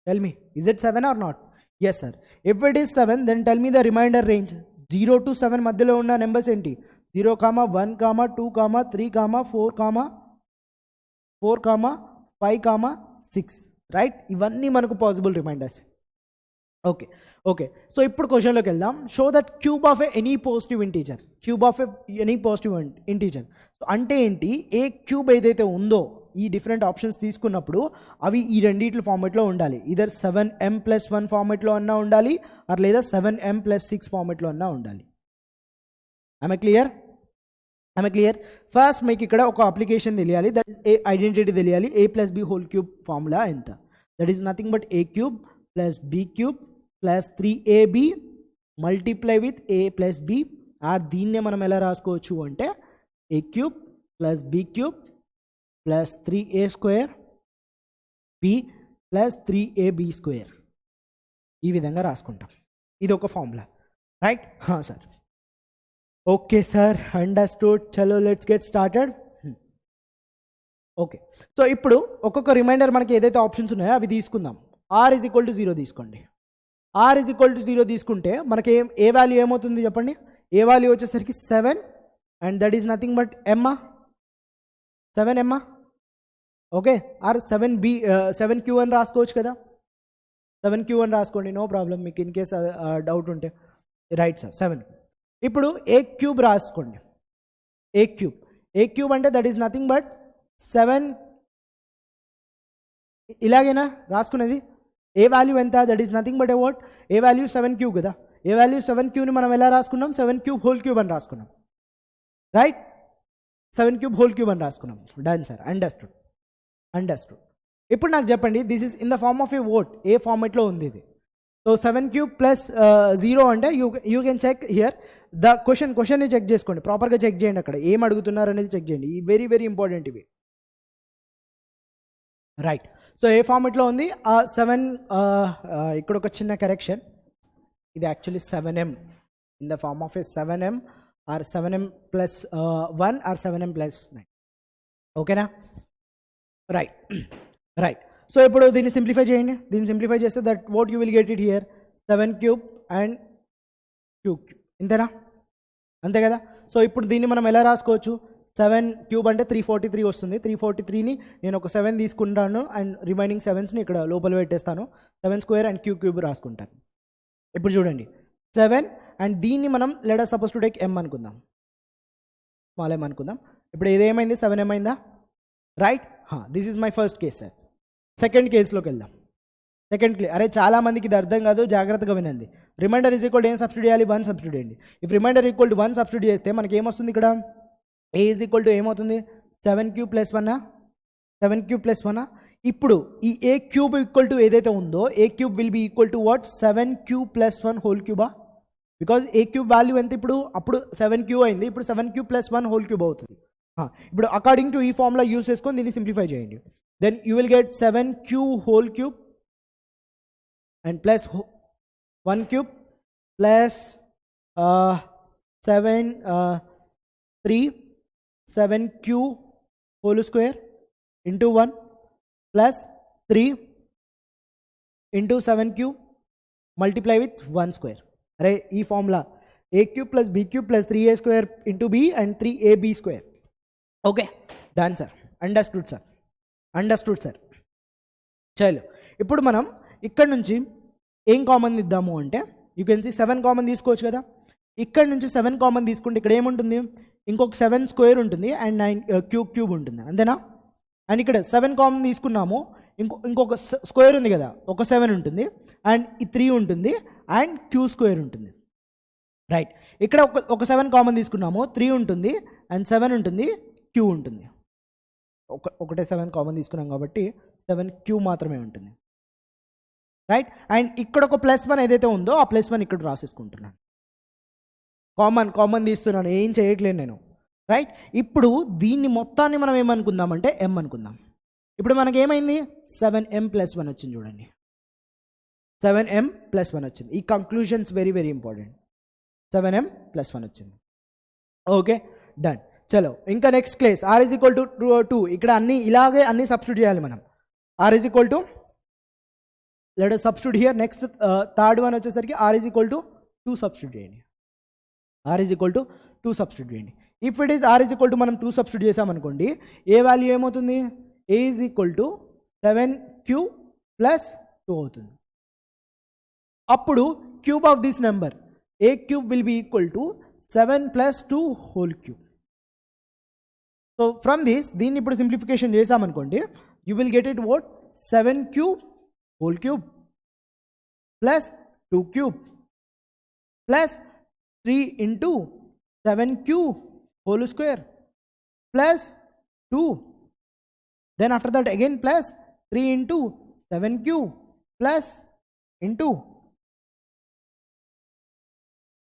Tell me, is it 7 or not? Yes sir. If it is 7 then tell me the reminder range. 0 to 7 మధ్యలో ఉన్న numbers ఏంటి? 0, 1, 2, 3, 4, 4, 5, 6, right? ఇవన్నీ మనకు possible reminders. Okay. So ఇప్పుడు క్వశ్చన్లోకి వెళ్దాం. Show that cube of any positive integer. Cube of any positive integer. So అంటే ఏంటి? ఏ cube ఏదైతే ఉందో ఈ డిఫరెంట్ ఆప్షన్స్ తీసుకున్నప్పుడు అవి ఈ రెండిట్ల ఫార్మేట్లో ఉండాలి. ఇదర్ 7m+1 ఫార్మేట్లో అన్నా ఉండాలి, ఆర్ లేదా 7m+6 ఫార్మేట్లో అన్నా ఉండాలి. I clear? ఫస్ట్ మీకు ఇక్కడ ఒక అప్లికేషన్ తెలియాలి, దట్ ఈస్ ఏ ఐడెంటిటీ తెలియాలి. a+b హోల్ క్యూబ్ ఫార్ములా ఎంత? That is nothing but a cube plus b cube plus 3ab multiply with a+b. Or దీన్నే మనం ఎలా రాసుకోవచ్చు అంటే a cube plus b cube plus 3a² b plus 3ab². ఈ విధంగా రాసుకుంటాం. ఇది ఒక formula, right? Sir. Okay sir, understood. చలో let's get started. Okay, so ఇప్పుడు ఒక్కొక్క రిమైండర్ మనకి ఏదైతే ఆప్షన్స్ ఉన్నాయో అవి తీసుకుందాం. r = 0 తీసుకోండి. r = 0 తీసుకుంటే మనకి ఏ వాల్యూ ఏమవుతుంది చెప్పండి? ఏ వాల్యూ వచ్చేసరికి 7, and that is nothing but m. 7m. Okay, or 7q అని రాసుకోవచ్చు కదా. 7q అని రాసుకోండి, నో ప్రాబ్లం. మీకు ఇన్ కేస్ డౌట్ ఉంటే. Right sir, 7. ఇప్పుడు ఏ క్యూబ్ రాసుకోండి. ఏ క్యూబ్ అంటే దట్ ఈస్ నథింగ్ బట్ 7. ఇలాగేనా రాసుకునేది? ఏ వాల్యూ ఎంత? That is nothing but what? A value 7q కదా. ఏ వాల్యూ 7qని మనం ఎలా రాసుకున్నాం? 7³ హోల్ క్యూబ్ అని రాసుకున్నాం, రైట్? 7³ హోల్ క్యూబ్ అని రాసుకున్నాం. Done sir, understood. ఇప్పుడు నాకు చెప్పండి, this is in the form of a what. ఏ ఫార్మేట్లో ఉంది ఇది? సో 7³ ప్లస్ 0 అంటే you can check here the క్వశ్చన్ని చెక్ చేసుకోండి, ప్రాపర్గా చెక్ చేయండి. అక్కడ ఏం అడుగుతున్నారు అనేది చెక్ చేయండి. ఈ వెరీ ఇంపార్టెంట్ ఇవి, రైట్? సో ఏ ఫార్మేట్లో ఉంది? 7. ఇక్కడ ఒక చిన్న కరెక్షన్, ఇది actually 7m in the form of a 7m or 7m+1 or 7m+9. ఓకేనా? రైట్. సో ఇప్పుడు దీన్ని సింప్లిఫై చేయండి. దీన్ని సింప్లిఫై చేస్తే that what you will get it here 7³ and q³. ఇంతేనా? అంతే కదా. సో ఇప్పుడు దీన్ని మనం ఎలా రాసుకోవచ్చు? 7³ అంటే 343 వస్తుంది. 343ని నేను ఒక 7 తీసుకుంటాను అండ్ రిమైనింగ్ 7స్ని ఇక్కడ లోపల పెట్టేస్తాను. 7² అండ్ q³ రాసుకుంటాను. ఇప్పుడు చూడండి, 7 అండ్ దీన్ని మనం let us suppose to take m అనుకుందాం, స్మాల్ m అనుకుందాం. ఇప్పుడు ఇదేమైంది? 7m అయిందా? Right. This is my first case sir. Second కేసులోకి వెళ్దాం. అరే చాలా మందికి ఇది అర్థం కాదు, జాగ్రత్తగా వినండి. రిమైండర్ = ఏం సబ్స్టిట్యూట్ చేయాలి? 1 సబ్స్టిట్యూట్ చేయండి. ఇఫ్ రిమైండర్ = 1 సబ్స్టిట్యూట్ చేస్తే మనకి ఏమొస్తుంది? ఇక్కడ a = ఏమవుతుంది? 7³ + 1. ఇప్పుడు ఈ a³ ఏదైతే ఉందో a³ will be equal to what? 7³ + 1 whole Cuba? Because a³ value ఎంత ఇప్పుడు? అప్పుడు 7q అయింది, ఇప్పుడు 7³ + 1 హోల్ క్యూబ్ అవుతుంది. ఇప్పుడు అకార్డింగ్ టు ఈ ఫార్ములా యూస్ చేసుకొని దీన్ని సింప్లిఫై చేయండి. Then you will get 7q whole cube and plus 1³ plus 7q whole square into 1 plus 3 into 7q multiply with 1². అరే ఈ formula a³ + b³ + 3a² into b and 3ab². Okay, done sir. Understood sir. చలో ఇప్పుడు మనం ఇక్కడ నుంచి ఏం common ఇద్దాము అంటే యూ కెన్ సీ 7 కామన్ తీసుకోవచ్చు కదా. ఇక్కడ నుంచి 7 కామన్ తీసుకుంటే ఇక్కడ ఏముంటుంది? ఇంకొక 7² ఉంటుంది అండ్ 9³ ఉంటుంది, అంతేనా? అండ్ ఇక్కడ 7 కామన్ తీసుకున్నాము, ఇంకొక స్క్వేర్ ఉంది కదా, ఒక 7 ఉంటుంది అండ్ ఈ 3 ఉంటుంది అండ్ q² ఉంటుంది, రైట్? ఇక్కడ ఒక 7 కామన్ తీసుకున్నాము, 3 ఉంటుంది అండ్ 7 ఉంటుంది, q ఉంటుంది. ఒకటే 7 కామన్ తీసుకున్నాం కాబట్టి 7q మాత్రమే ఉంటుంది, రైట్? అండ్ ఇక్కడ ఒక +1 ఏదైతే ఉందో ఆ +1 ఇక్కడ రాసేసుకుంటున్నాను. కామన్ తీస్తున్నాను, ఏం చేయట్లేదు నేను, రైట్? ఇప్పుడు దీన్ని మొత్తాన్ని మనం ఏమనుకుందామంటే m అనుకుందాం. ఇప్పుడు మనకి ఏమైంది? 7m+1 వచ్చింది. చూడండి, 7m+1 వచ్చింది. ఈ కంక్లూజన్స్ వెరీ ఇంపార్టెంట్. 7m+1 వచ్చింది. Okay, done. చలో ఇంకా నెక్స్ట్ కేస్ r = 2. ఇక్కడ ఇలాగే అన్ని సబ్స్టిట్యూట్ చేయాలి మనం. r = let us substitute here. Next third one వచ్చేసరికి r = 2 సబ్స్టిట్యూట్ చేయండి. r = 2 సబ్స్టిట్యూట్ చేయండి. If it is r is equal to మనం 2 సబ్స్టిట్యూట్ చేసామనుకోండి, ఏ వాల్యూ ఏమవుతుంది, a is equal to 7q plus 2 అవుతుంది. అప్పుడు cube of this number a cube will be equal to 7 plus 2 whole cube. So from this దీన్ని ఇప్పుడు simplification చేసామనుకోండి, you will get it what 7q whole cube plus 2 cube plus 3 into 7q whole square plus 2. Then after that again plus 3 into 7q plus into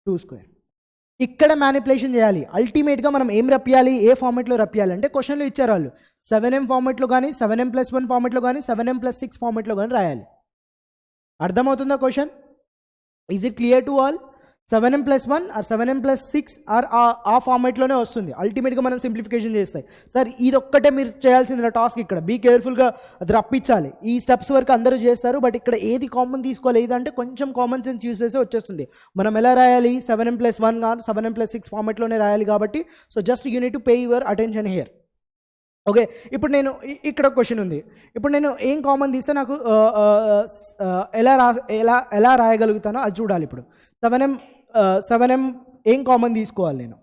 2 square. ఇక్కడ manipulation చేయాలి. అల్టిమేట్గా మనం ఏం రప్పియాలి, ఏ ఫార్మెట్లో రప్పియాలి అంటే క్వశ్చన్లో ఇచ్చారు వాళ్ళు 7m ఫార్మెట్లో కానీ 7m+1 ఫార్మెట్లో కానీ 7m+6 ఫార్మెట్లో కానీ రాయాలి. అర్థమవుతుందా question? Is it clear to all? 7m+1 or 7m+6 or ఆ ఫార్మేట్లోనే వస్తుంది. అల్టిమేట్గా మనం సింప్లిఫికేషన్ చేస్తాయి. సార్ ఇది ఒక్కటే మీరు చేయాల్సింది టాస్క్. ఇక్కడ బీ కేర్ఫుల్గా అది రప్పించాలి. ఈ స్టెప్స్ వరకు అందరూ చేస్తారు, బట్ ఇక్కడ ఏది కామన్ తీసుకోవాలి, ఏదంటే కొంచెం కామన్ సెన్స్ యూజ్ చేస్తే వచ్చేస్తుంది. మనం ఎలా రాయాలి, 7m+1 కాదు 7m+6 ఫార్మేట్లోనే రాయాలి. కాబట్టి so just you need to pay your attention here. Okay, ఇప్పుడు నేను ఇక్కడ క్వశ్చన్ ఉంది. ఇప్పుడు నేను ఏం కామన్ తీస్తే నాకు ఎలా రాయగలుగుతానో అది చూడాలి. ఇప్పుడు 7m ఏం కామన్ తీసుకోవాలి నేను,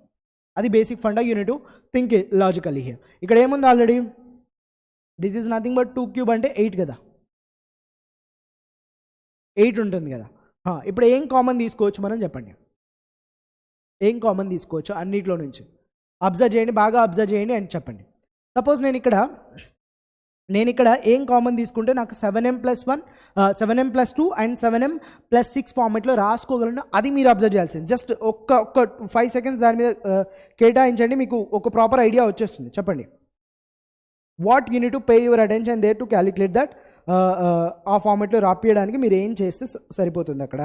అది basic funda. You need to think logically here. ఇక్కడ ఏముంది already, this is nothing but 2 cube అంటే 8 కదా, 8 ఉంటుంది కదా. ఇప్పుడు ఏం కామన్ తీసుకోవచ్చు మనం చెప్పండి, ఏం కామన్ తీసుకోవచ్చు అన్నిట్లో నుంచి? అబ్జర్వ్ చేయండి, బాగా అబ్జర్వ్ చేయండి అండ్ చెప్పండి. సపోజ్ నేను ఇక్కడ ఏం కామన్ తీసుకుంటే నాకు 7m+1 7m+2 అండ్ 7m+6 ఫార్మెట్లో రాసుకోగలను. అది మీరు అబ్జర్వ్ చేయాల్సింది. జస్ట్ ఒక్క 5 సెకండ్స్ దాని మీద కేటాయించండి, మీకు ఒక ప్రాపర్ ఐడియా వచ్చేస్తుంది. చెప్పండి, what you need to pay your attention there to calculate that. ఆ ఫార్మెట్లో రాపియడానికి మీరు ఏం చేస్తే సరిపోతుంది. అక్కడ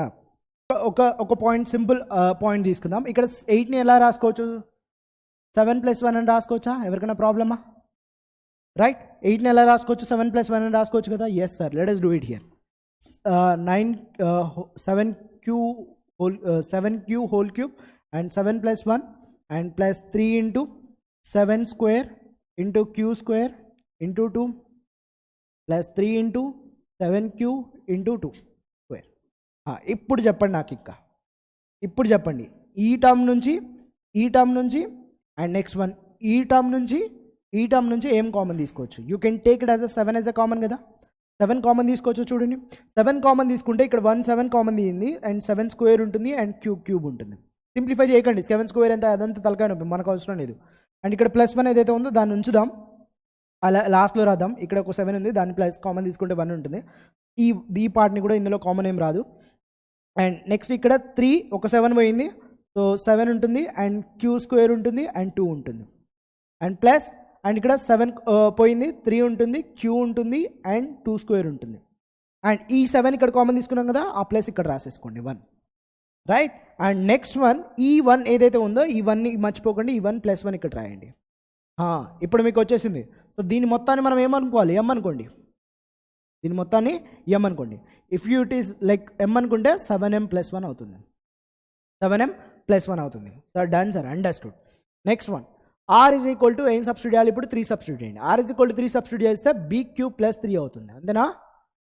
ఒక పాయింట్, సింపుల్ పాయింట్ తీసుకుందాం. ఇక్కడ 8ని ఎలా రాసుకోవచ్చు, 7+1 అని రాసుకోవచ్చా? ఎవరికైనా ప్రాబ్లమా? రైట్, 8ని ఎలా రాసుకోవచ్చు, 7+1 అని రాసుకోవచ్చు కదా. Yes sir, let us do it here. 7q whole cube and 7+1 and plus 3 into 7 square into q square into 2 plus 3 into 7q into 2 square. ఇప్పుడు చెప్పండి నాకు, ఇప్పుడు చెప్పండి ఈ టర్మ్ నుంచి అండ్ నెక్స్ట్ వన్ ఈ టర్మ్ నుంచి ఏం కామన్ తీసుకోవచ్చు? You can take it as 7 as a common కదా. 7 కామన్ తీసుకోవచ్చు. చూడండి, 7 కామన్ తీసుకుంటే ఇక్కడ 7 కామన్ తీయింది అండ్ 7 స్క్వేర్ ఉంటుంది అండ్ క్యూబ్ ఉంటుంది. సింప్లిఫై చేయకండి, 7 స్క్వేర్ ఎంత అదంతా తలకాయ నొప్పి, మనకు అవసరం లేదు. అండ్ ఇక్కడ +1 ఏదైతే ఉందో దాన్ని ఉంచుదాం, అలా లాస్ట్లో రాద్దాం. ఇక్కడ ఒక 7 ఉంది, దాన్ని ప్లస్ కామన్ తీసుకుంటే 1 ఉంటుంది. ఈ పార్ట్ని కూడా ఇందులో కామన్ ఏం రాదు. అండ్ నెక్స్ట్ ఇక్కడ 3 ఒక 7 పోయింది, సో 7 ఉంటుంది అండ్ క్యూ స్క్వేర్ ఉంటుంది అండ్ 2 ఉంటుంది అండ్ ప్లస్ అండ్ ఇక్కడ 7 పోయింది, 3 ఉంటుంది, క్యూ ఉంటుంది అండ్ 2 స్క్వేర్ ఉంటుంది. అండ్ ఈ 7 ఇక్కడ కామన్ తీసుకున్నాం కదా, ఆ ప్లస్ ఇక్కడ రాసేసుకోండి 1. రైట్, అండ్ నెక్స్ట్ వన్ ఈ 1 ఏదైతే ఉందో ఈ 1ని మర్చిపోకండి, ఈ 1 + 1 ఇక్కడ రాయండి. ఇప్పుడు మీకు వచ్చేసింది. సో దీని మొత్తాన్ని మనం ఏమనుకోవాలి, ఎం అనుకోండి. దీని మొత్తాన్ని ఎం అనుకోండి. If you it is like m అనుకుంటే 7m+1 అవుతుంది, 7m+1 అవుతుంది. Sir done sir, understood. Next one r is equal to ఏం సబ్స్టిట్యూట్ చేయాలి, ఇప్పుడు 3 సబ్స్టిట్యూట్ చేయండి. R is equal to 3 substitute చేస్తే b³ + 3 అవుతుంది, అంతేనా?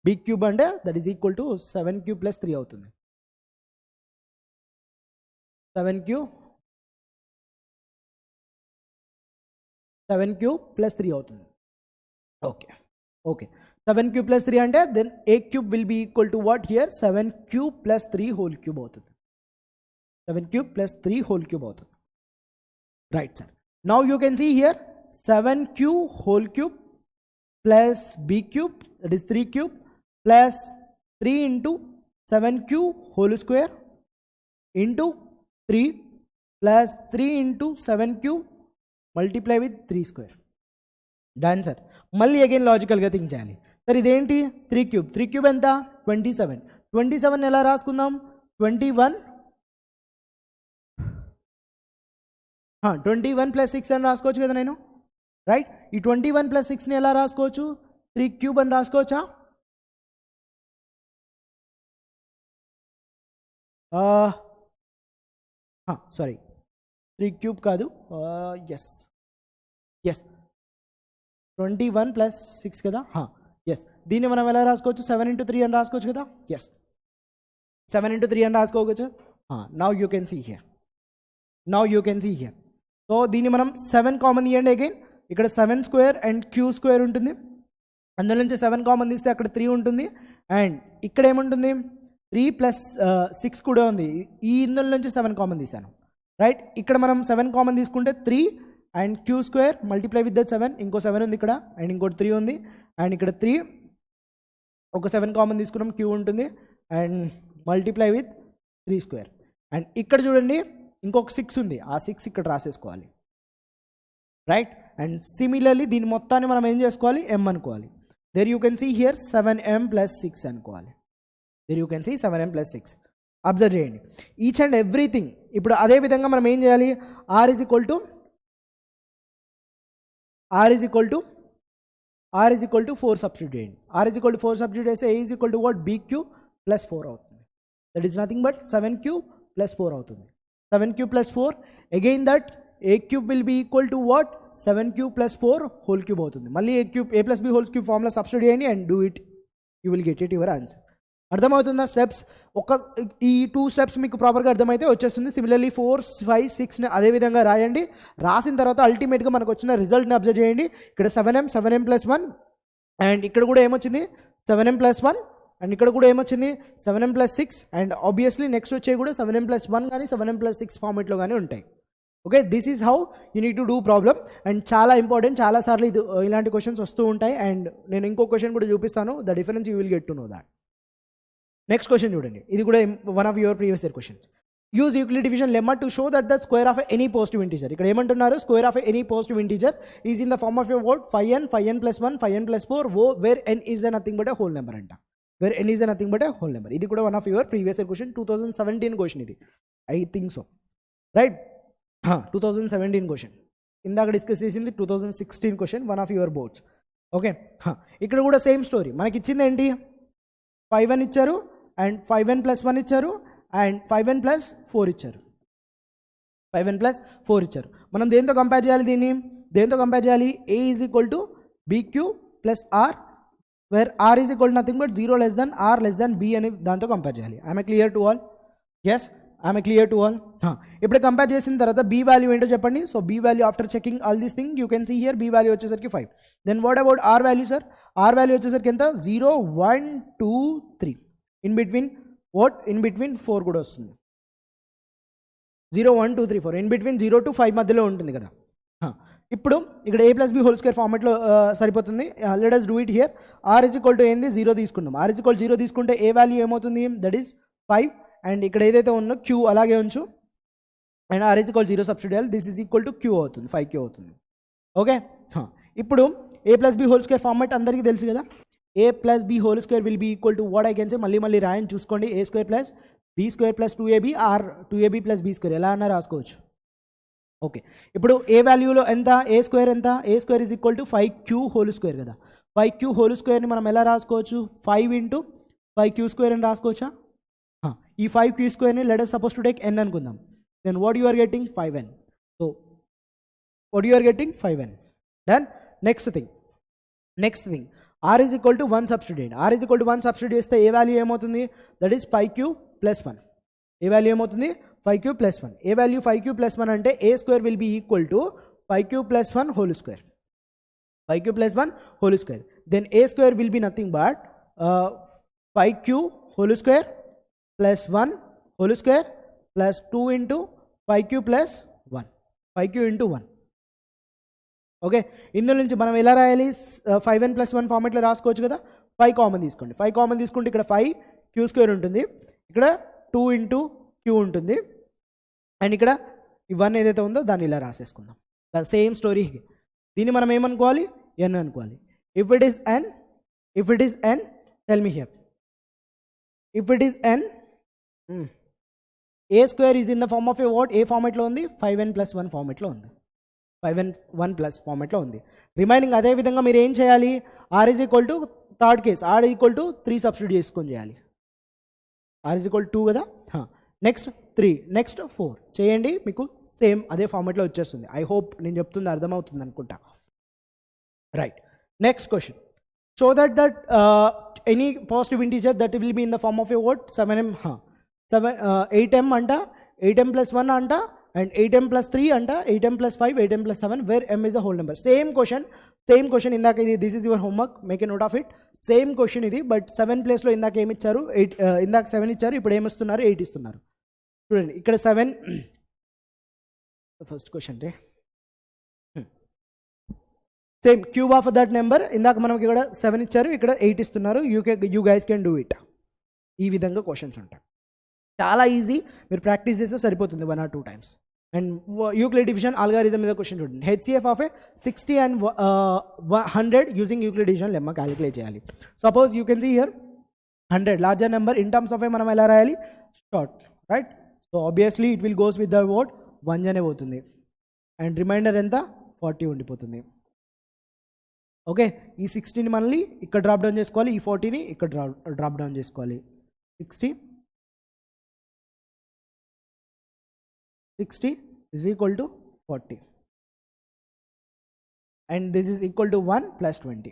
b³ అంటే that is equal to 7q + 3 అవుతుంది. 7q + 3 అవుతుంది. ఓకే 7q + 3 అంటే then a³ will be equal to what here, 7q + 3 whole cube అవుతుంది. 7q + 3 హోల్ క్యూబ్ అవుతుంది. Right sir, now you can see here 7q whole cube plus b³ that is 3q plus 3 into 7q whole square into 3 plus 3 into 7q multiply with 3 square. Done sir. మళ్ళీ again లాజికల్గా think చేయాలి. Sir ఇదేంటి, 3³ ఎంత, 27 ఎలా రాసుకుందాం, 21 + 6 అని రాసుకోవచ్చు కదా నేను. రైట్, ఈ 21 + 6ని ఎలా రాసుకోవచ్చు, 3³ అని రాసుకోవచ్చా? సారీ, 3 క్యూబ్ కాదు, ఎస్ 21 ప్లస్ 6 కదా, ఎస్. దీన్ని మనం ఎలా రాసుకోవచ్చు, 7 into 3 అని రాసుకోవచ్చు కదా, ఎస్ 7 into 3 అని రాసుకోవచ్చు. Now you can see here, so దీన్ని మనం 7 కామన్ తీయండి. అగైన్ ఇక్కడ 7 స్క్వేర్ అండ్ క్యూ స్క్వేర్ ఉంటుంది, అందులో నుంచి 7 కామన్ తీస్తే అక్కడ 3 ఉంటుంది, అండ్ ఇక్కడ ఏముంటుంది 3 ప్లస్ 6 కూడా ఉంది. ఈ ఇందులో నుంచి 7 కామన్ తీసాను, రైట్. ఇక్కడ మనం 7 కామన్ తీసుకుంటే 3 and Q square multiply with that 7, ఇంకో 7 ఉంది ఇక్కడ, అండ్ ఇంకోటి 3 ఉంది, అండ్ ఇక్కడ 3 ఒక 7 కామన్ తీసుకున్నాం, క్యూ ఉంటుంది, and multiply with 3 square. And ఇక్కడ చూడండి ఇంకొక 6 ఉంది, ఆ 6 ఇక్కడ రాసేసుకోవాలి, రైట్. అండ్ సిమిలర్లీ దీని మొత్తాన్ని మనం ఏం చేసుకోవాలి, m అనుకోవాలి. There you can see here 7m plus 6 అనుకోవాలి. There you can see 7m plus 6. Observe చేయండి ఈచ్ అండ్ ఎవ్రీథింగ్. ఇప్పుడు అదే విధంగా మనం ఏం చేయాలి, r is equal to 4 substitute చేయండి. r is equal to 4 substitute చేస్తే a is equal to what, bq plus 4 అవుతుంది. That is nothing but 7q plus 4 అవుతుంది. 7q plus 4, again that a cube will be equal to what, 7q plus 4 whole cube అవుతుంది. మళ్ళీ a cube a plus b whole cube formula substitute చేయండి and do it, you will get it your answer. అర్థమవుతుందా steps? ఈ 2 steps మీకు ప్రాపర్గా అర్థమైతే వచ్చేస్తుంది. Similarly 4, 5, 6ని అదే విధంగా రాయండి. రాసిన తర్వాత అల్టిమేట్గా మనకు వచ్చిన రిజల్ట్ని అబ్జర్వ్ చేయండి. ఇక్కడ 7m ప్లస్ 1, అండ్ ఇక్కడ కూడా ఏమొచ్చింది 7m ప్లస్ 1, అండ్ ఇక్కడ కూడా ఏమొచ్చింది 7m plus 6, and obviously next వచ్చే కూడా 7m ప్లస్ 1 కానీ 7m ప్లస్ 6 ఫార్మేట్లో కానీ ఉంటాయి. Okay, this is how you need to do problem. And చాలా ఇంపార్టెంట్, చాలాసార్లు ఇలాంటి క్వశ్చన్స్ వస్తూ ఉంటాయి. అండ్ నేను ఇంకో క్వశ్చన్ కూడా చూపిస్తాను, the difference you will get to know that. Next question చూడండి, ఇది కూడా one of your previous year questions. Use Euclid division lemma to show that the square of any positive integer. ఇక్కడ ఏమంటున్నారు, square of any positive integer is in the form of your word 5n plus 1, 5n plus 4, where n is nothing but a whole number అంట. Where n is nothing but a whole number. ఇది కూడా one of your previous year question, 2017 question ఇది, I think so, right. 2017 question. ఇందాక discuss చేసింది 2016 question, one of your boards. Okay, ఇక్కడ కూడా same story. మనకి ఇచ్చింది ఏంటి, 5n ఇచ్చారు, అండ్ 5n ప్లస్ 1 ఇచ్చారు, అండ్ 5n ప్లస్ 4 ఇచ్చారు. 5n ప్లస్ 4 ఇచ్చారు. మనం దేంతో కంపేర్ చేయాలి, దీన్ని దేంతో కంపేర్ చేయాలి, a is equal to bq plus r, where r is equal to nothing but 0 less than r less than b అని దాంతో కంపేర్ చేయాలి. I'm clear to all? Yes, I'm clear to all. ఇప్పుడు compare చేసిన తర్వాత b value ఏంటో చెప్పండి. So b value after checking all this thing you can see here, b value వచ్చేసరికి 5. Then what about r value sir? r value వచ్చేసరికి ఎంత, 0, 1, 2, 3. In between 4 కూడా వస్తుంది. 0, 1, 2, 3, 4. ఇన్ బిట్వీన్ 0 to 5 మధ్యలో ఉంటుంది కదా. ఇప్పుడు ఇక్కడ a plus b whole square ఫార్మాట్లో సరిపోతుంది. Let us do it here. r is equal to ఏంది, 0 తీసుకున్నాం. r ఈజ్ ఈక్వల్ 0 తీసుకుంటే a వాల్యూ ఏమవుతుంది, దట్ ఈస్ 5, అండ్ ఇక్కడ ఏదైతే ఉందో q అలాగే ఉంచు, and r is equal 0 substitute, this is equal to q అవుతుంది, 5q అవుతుంది. ఓకే, ఇప్పుడు a plus b whole square format అందరికీ తెలుసు కదా. a plus b whole square will be equal to what I can say, మళ్ళీ రాయని చూసుకోండి, a square plus b square plus 2ab or 2ab plus b square ఎలా అన్నా రాసుకోవచ్చు. Okay, ఇప్పుడు ఏ వాల్యూలో ఎంత, ఏ స్క్వేర్ ఎంత, a square is equal to 5q whole square కదా. 5q హోల్ స్క్వేర్ని మనం ఎలా రాసుకోవచ్చు, 5 into 5q స్క్వేర్ అని రాసుకోవచ్చా? ఈ 5q స్క్వేర్ని let us suppose to take n అనుకుందాం. Then what you are getting, 5n. So what you are getting, 5n. Then next thing r is equal to 1 substitute. r is equal to 1 substitute చేస్తే ఏ value ఏమవుతుంది, that is 5q plus 1. A value ఏమవుతుంది, 5q plus 1. A value 5q plus 1 అంటే a square will be equal to 5q plus 1 whole square. 5q plus 1 whole square. Then a square will be nothing but 5q whole square plus 1 whole square plus 2 into 5q plus 1. 5q into 1. Okay, ఇందులో నుంచి మనం ఎలా రాయాలి, 5n plus 1 ఫార్మేట్లో రాసుకోవచ్చు కదా. 5 common తీసుకోండి. 5 common తీసుకుంటే ఇక్కడ 5q స్క్వేర్ ఉంటుంది, ఇక్కడ 2 into q ఉంటుంది, అండ్ ఇక్కడ ఈ 1 ఏదైతే ఉందో దాన్ని ఇలా రాసేసుకుందాం. The same story. దీన్ని మనం ఏమనుకోవాలి, n అనుకోవాలి. If it is n tell me here, if it is n, a square is in the form of a what, ఏ ఫార్మేట్లో ఉంది, 5n ప్లస్ 1 ఫార్మేట్లో ఉంది, 5n 1 ప్లస్ ఫార్మేట్లో ఉంది. రిమైనింగ్ అదే విధంగా మీరు ఏం చేయాలి, r is equal to third case, r equal to 3 substitute చేసుకొని చేయాలి. r ఈజ్ ఈక్వల్ 2 కదా. నెక్స్ట్ 3, నెక్స్ట్ 4 చేయండి, మీకు సేమ్ అదే ఫార్మాట్లో వచ్చేస్తుంది. ఐ హోప్ నేను చెప్తుంది అర్థమవుతుంది అనుకుంటా. Right, next question. Show that any positive integer that will be in the form of a word 7m 8m అంట, 8m + 1 అంట, అండ్ 8m + 3 అంట, 8m + 5, 8m + 7, where m is the whole number. Same question ఇందాక ఇది, this is your homework, make a note of it. Same question ఇది, but 7 ప్లేస్లో ఇందాక ఏమి ఇచ్చారు, 8, ఇందాక 7 ఇచ్చారు, ఇప్పుడు ఏమి ఇస్తున్నారు, 8 ఇస్తున్నారు. చూడండి ఇక్కడ 7, first question ray, same cube of that number. ఇందాక మనకి ఇక్కడ 7 ఇచ్చారు, ఇక్కడ 8 ఇస్తున్నారు. You guys can do it. ఈ విధంగా క్వశ్చన్స్ ఉంటాయి, చాలా ఈజీ. మీరు ప్రాక్టీస్ చేస్తే సరిపోతుంది 1 or 2 times. And Euclid division algorithm మీద క్వశ్చన్ చూడండి. HCF of a 60 and 100 using Euclid division lemma calculate చేయాలి. Suppose you can see here 100 larger number, in terms of a మనం ఎలా రాయాలి, short, right. So obviously it will goes with the word 1 అనే పోతుంది, and remainder ఎంత 40 ఉండిపోతుంది. Okay, ఈ 60ని మళ్ళీ ఇక్కడ డ్రాప్ డౌన్ చేసుకోవాలి, ఈ 40ని ఇక్కడ డ్రాప్ డౌన్ చేసుకోవాలి. 60 is equal to 40, and this is equal to 1 + 20.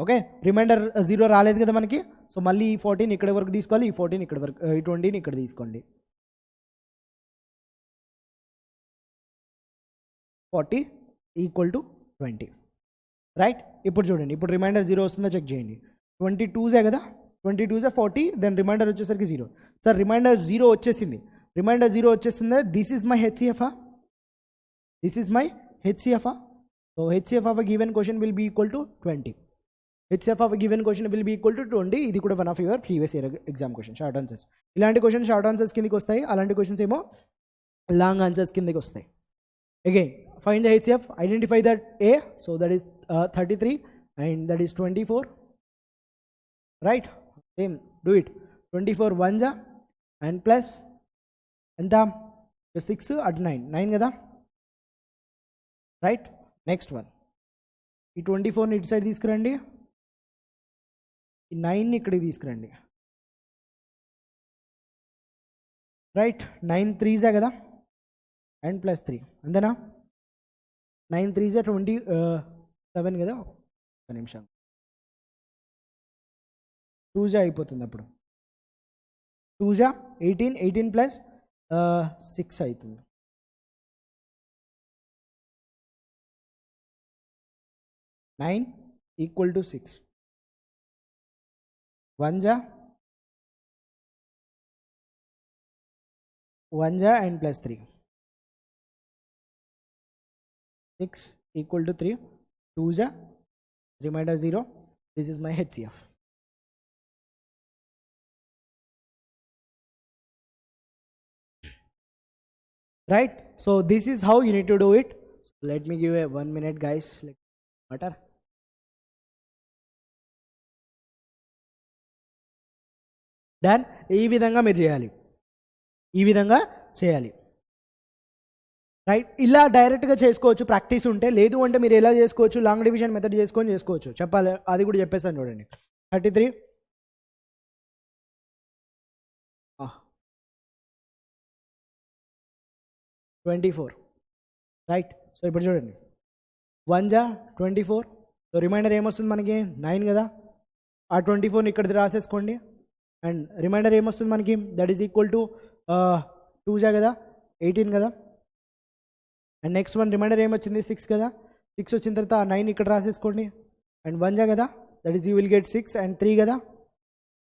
Okay, reminder 0 రాలేదు కదా మనకి. సో మళ్ళీ ఈ 40ని ఇక్కడ వరకు తీసుకోవాలి, ఈ 40ని ఇక్కడ వరకు, ఈ 20ని ఇక్కడ తీసుకోండి. 40 = 20, రైట్. ఇప్పుడు చూడండి, ఇప్పుడు రిమైండర్ 0 వస్తుందో చెక్ చేయండి. 22 కదా, 22 40, దెన్ రిమైండర్ వచ్చేసరికి 0. సార్ రిమైండర్ 0 వచ్చేసింది, this is my HCF, so HCF of a given question will be equal to 20. ఇది కూడా one of your previous year exam question, short answers. ఇలాంటి క్వశ్చన్ షార్ట్ ఆన్సర్స్ కిందకి వస్తాయి, అలాంటి క్వశ్చన్స్ ఏమో long answers కిందకి వస్తాయి. Again find the HCF, identify that a, so that is 33 and that is 24, right. Same, do it. 24 1 and plus ఎంత 6 at 9 కదా, right. Next one, ఈ 24ని ఇటు సైడ్ తీసుకురండి, ఈ 9ని ఇక్కడికి తీసుకురండి, రైట్. 9 3s కదా, అండ్ ప్లస్ 3 అంతేనా. 9 3s 27 కదా, ఒక నిమిషం, 2s అయిపోతుంది అప్పుడు. 2s 18 ప్లస్ 6 అవుతుంది. 9 = 6. 1 and plus 3. 6 = 3. 2s, remainder 0. This is my HCF. Right, so this is how you need to do it. So let me give a 1 minute guys, like water. Done. ఈ విధంగా మీరు చేయాలి, right. ఇలా డైరెక్ట్గా చేసుకోవచ్చు practice ఉంటే, లేదు అంటే మీరు ఎలా చేసుకోవచ్చు, లాంగ్ డివిజన్ మెథడ్ చేసుకోవచ్చు. చెప్పాలి, అది కూడా చెప్పేసాను చూడండి. 33 24, రైట్. సో ఇప్పుడు చూడండి, 1 24, సో రిమైండర్ ఏమొస్తుంది మనకి 9 కదా, ఆ 24ని ఇక్కడ రాసేసుకోండి, అండ్ రిమైండర్ ఏమొస్తుంది మనకి, దట్ ఈజ్ ఈక్వల్ టు 2 కదా, 18 కదా, అండ్ నెక్స్ట్ వన్ రిమైండర్ ఏమొచ్చింది 6 కదా, 6 వచ్చిన తర్వాత ఆ 9 ఇక్కడ రాసేసుకోండి, అండ్ 1 కదా, that is you will get 6 and 3 కదా,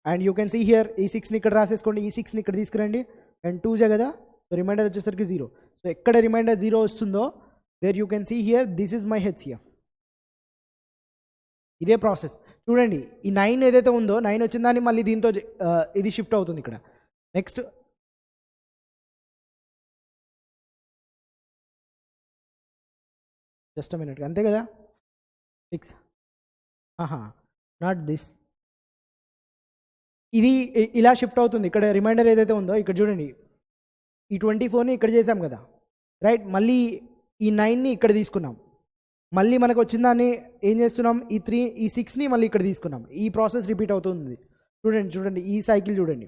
and you can see here ఈ 6ని ఇక్కడ రాసేసుకోండి, ఈ 6ని ఇక్కడ తీసుకురండి, అండ్ 2 కదా, సో రిమైండర్ వచ్చేసరికి 0. సో ఎక్కడ రిమైండర్ 0 వస్తుందో there you can see here this is my HCF. ఇదే ప్రాసెస్ చూడండి, ఈ 9 ఏదైతే ఉందో 9 వచ్చిన దాన్ని మళ్ళీ దీంతో ఇది షిఫ్ట్ అవుతుంది ఇక్కడ. నెక్స్ట్ జస్ట్ మినిట్, అంతే కదా, 6, నాట్ దిస్, ఇది ఇలా షిఫ్ట్ అవుతుంది. ఇక్కడ రిమైండర్ ఏదైతే ఉందో ఇక్కడ చూడండి, ఈ 24ని ఇక్కడ చేసాం కదా, రైట్. మళ్ళీ ఈ 9ని ఇక్కడ తీసుకున్నాం, మళ్ళీ మనకు వచ్చిన దాన్ని ఏం చేస్తున్నాం, ఈ 6ని మళ్ళీ ఇక్కడ తీసుకున్నాం. ఈ ప్రాసెస్ రిపీట్ అవుతుంది. చూడండి ఈ సైకిల్ చూడండి,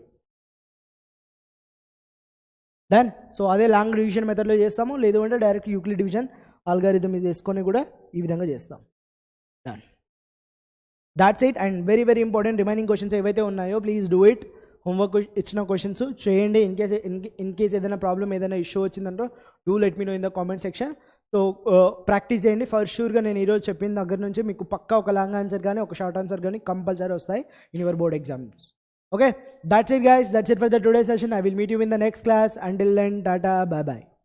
డన్. సో అదే లాంగ్ డివిజన్ మెథడ్లో చేస్తాము, లేదు అంటే డైరెక్ట్ యూక్లిడ్ డివిజన్ ఆల్గారిథం ఇది చేసుకొని కూడా ఈ విధంగా చేస్తాం. Done. That's it. And very very important remaining questions ఏవైతే ఉన్నాయో ప్లీజ్ డూ ఇట్. హోంవర్క్ ఇచ్చిన క్వశ్చన్స్ చేయండి. ఇన్ కేస్ ఏదైనా ప్రాబ్లమ్ ఏదైనా ఇష్యూ వచ్చిందంటో do let me know in the comment section. So practice చేయండి. ఫర్ షూర్గా నేను ఈరోజు చెప్పిన దగ్గర నుంచి మీకు పక్కా ఒక లాంగ్ ఆన్సర్ కానీ ఒక షార్ట్ ఆన్సర్ కానీ కంపల్సరీ వస్తాయి in your board exams. Okay, that's it guys, that's it for the today's session. I will meet you in the next class. Until then, tata, bye bye.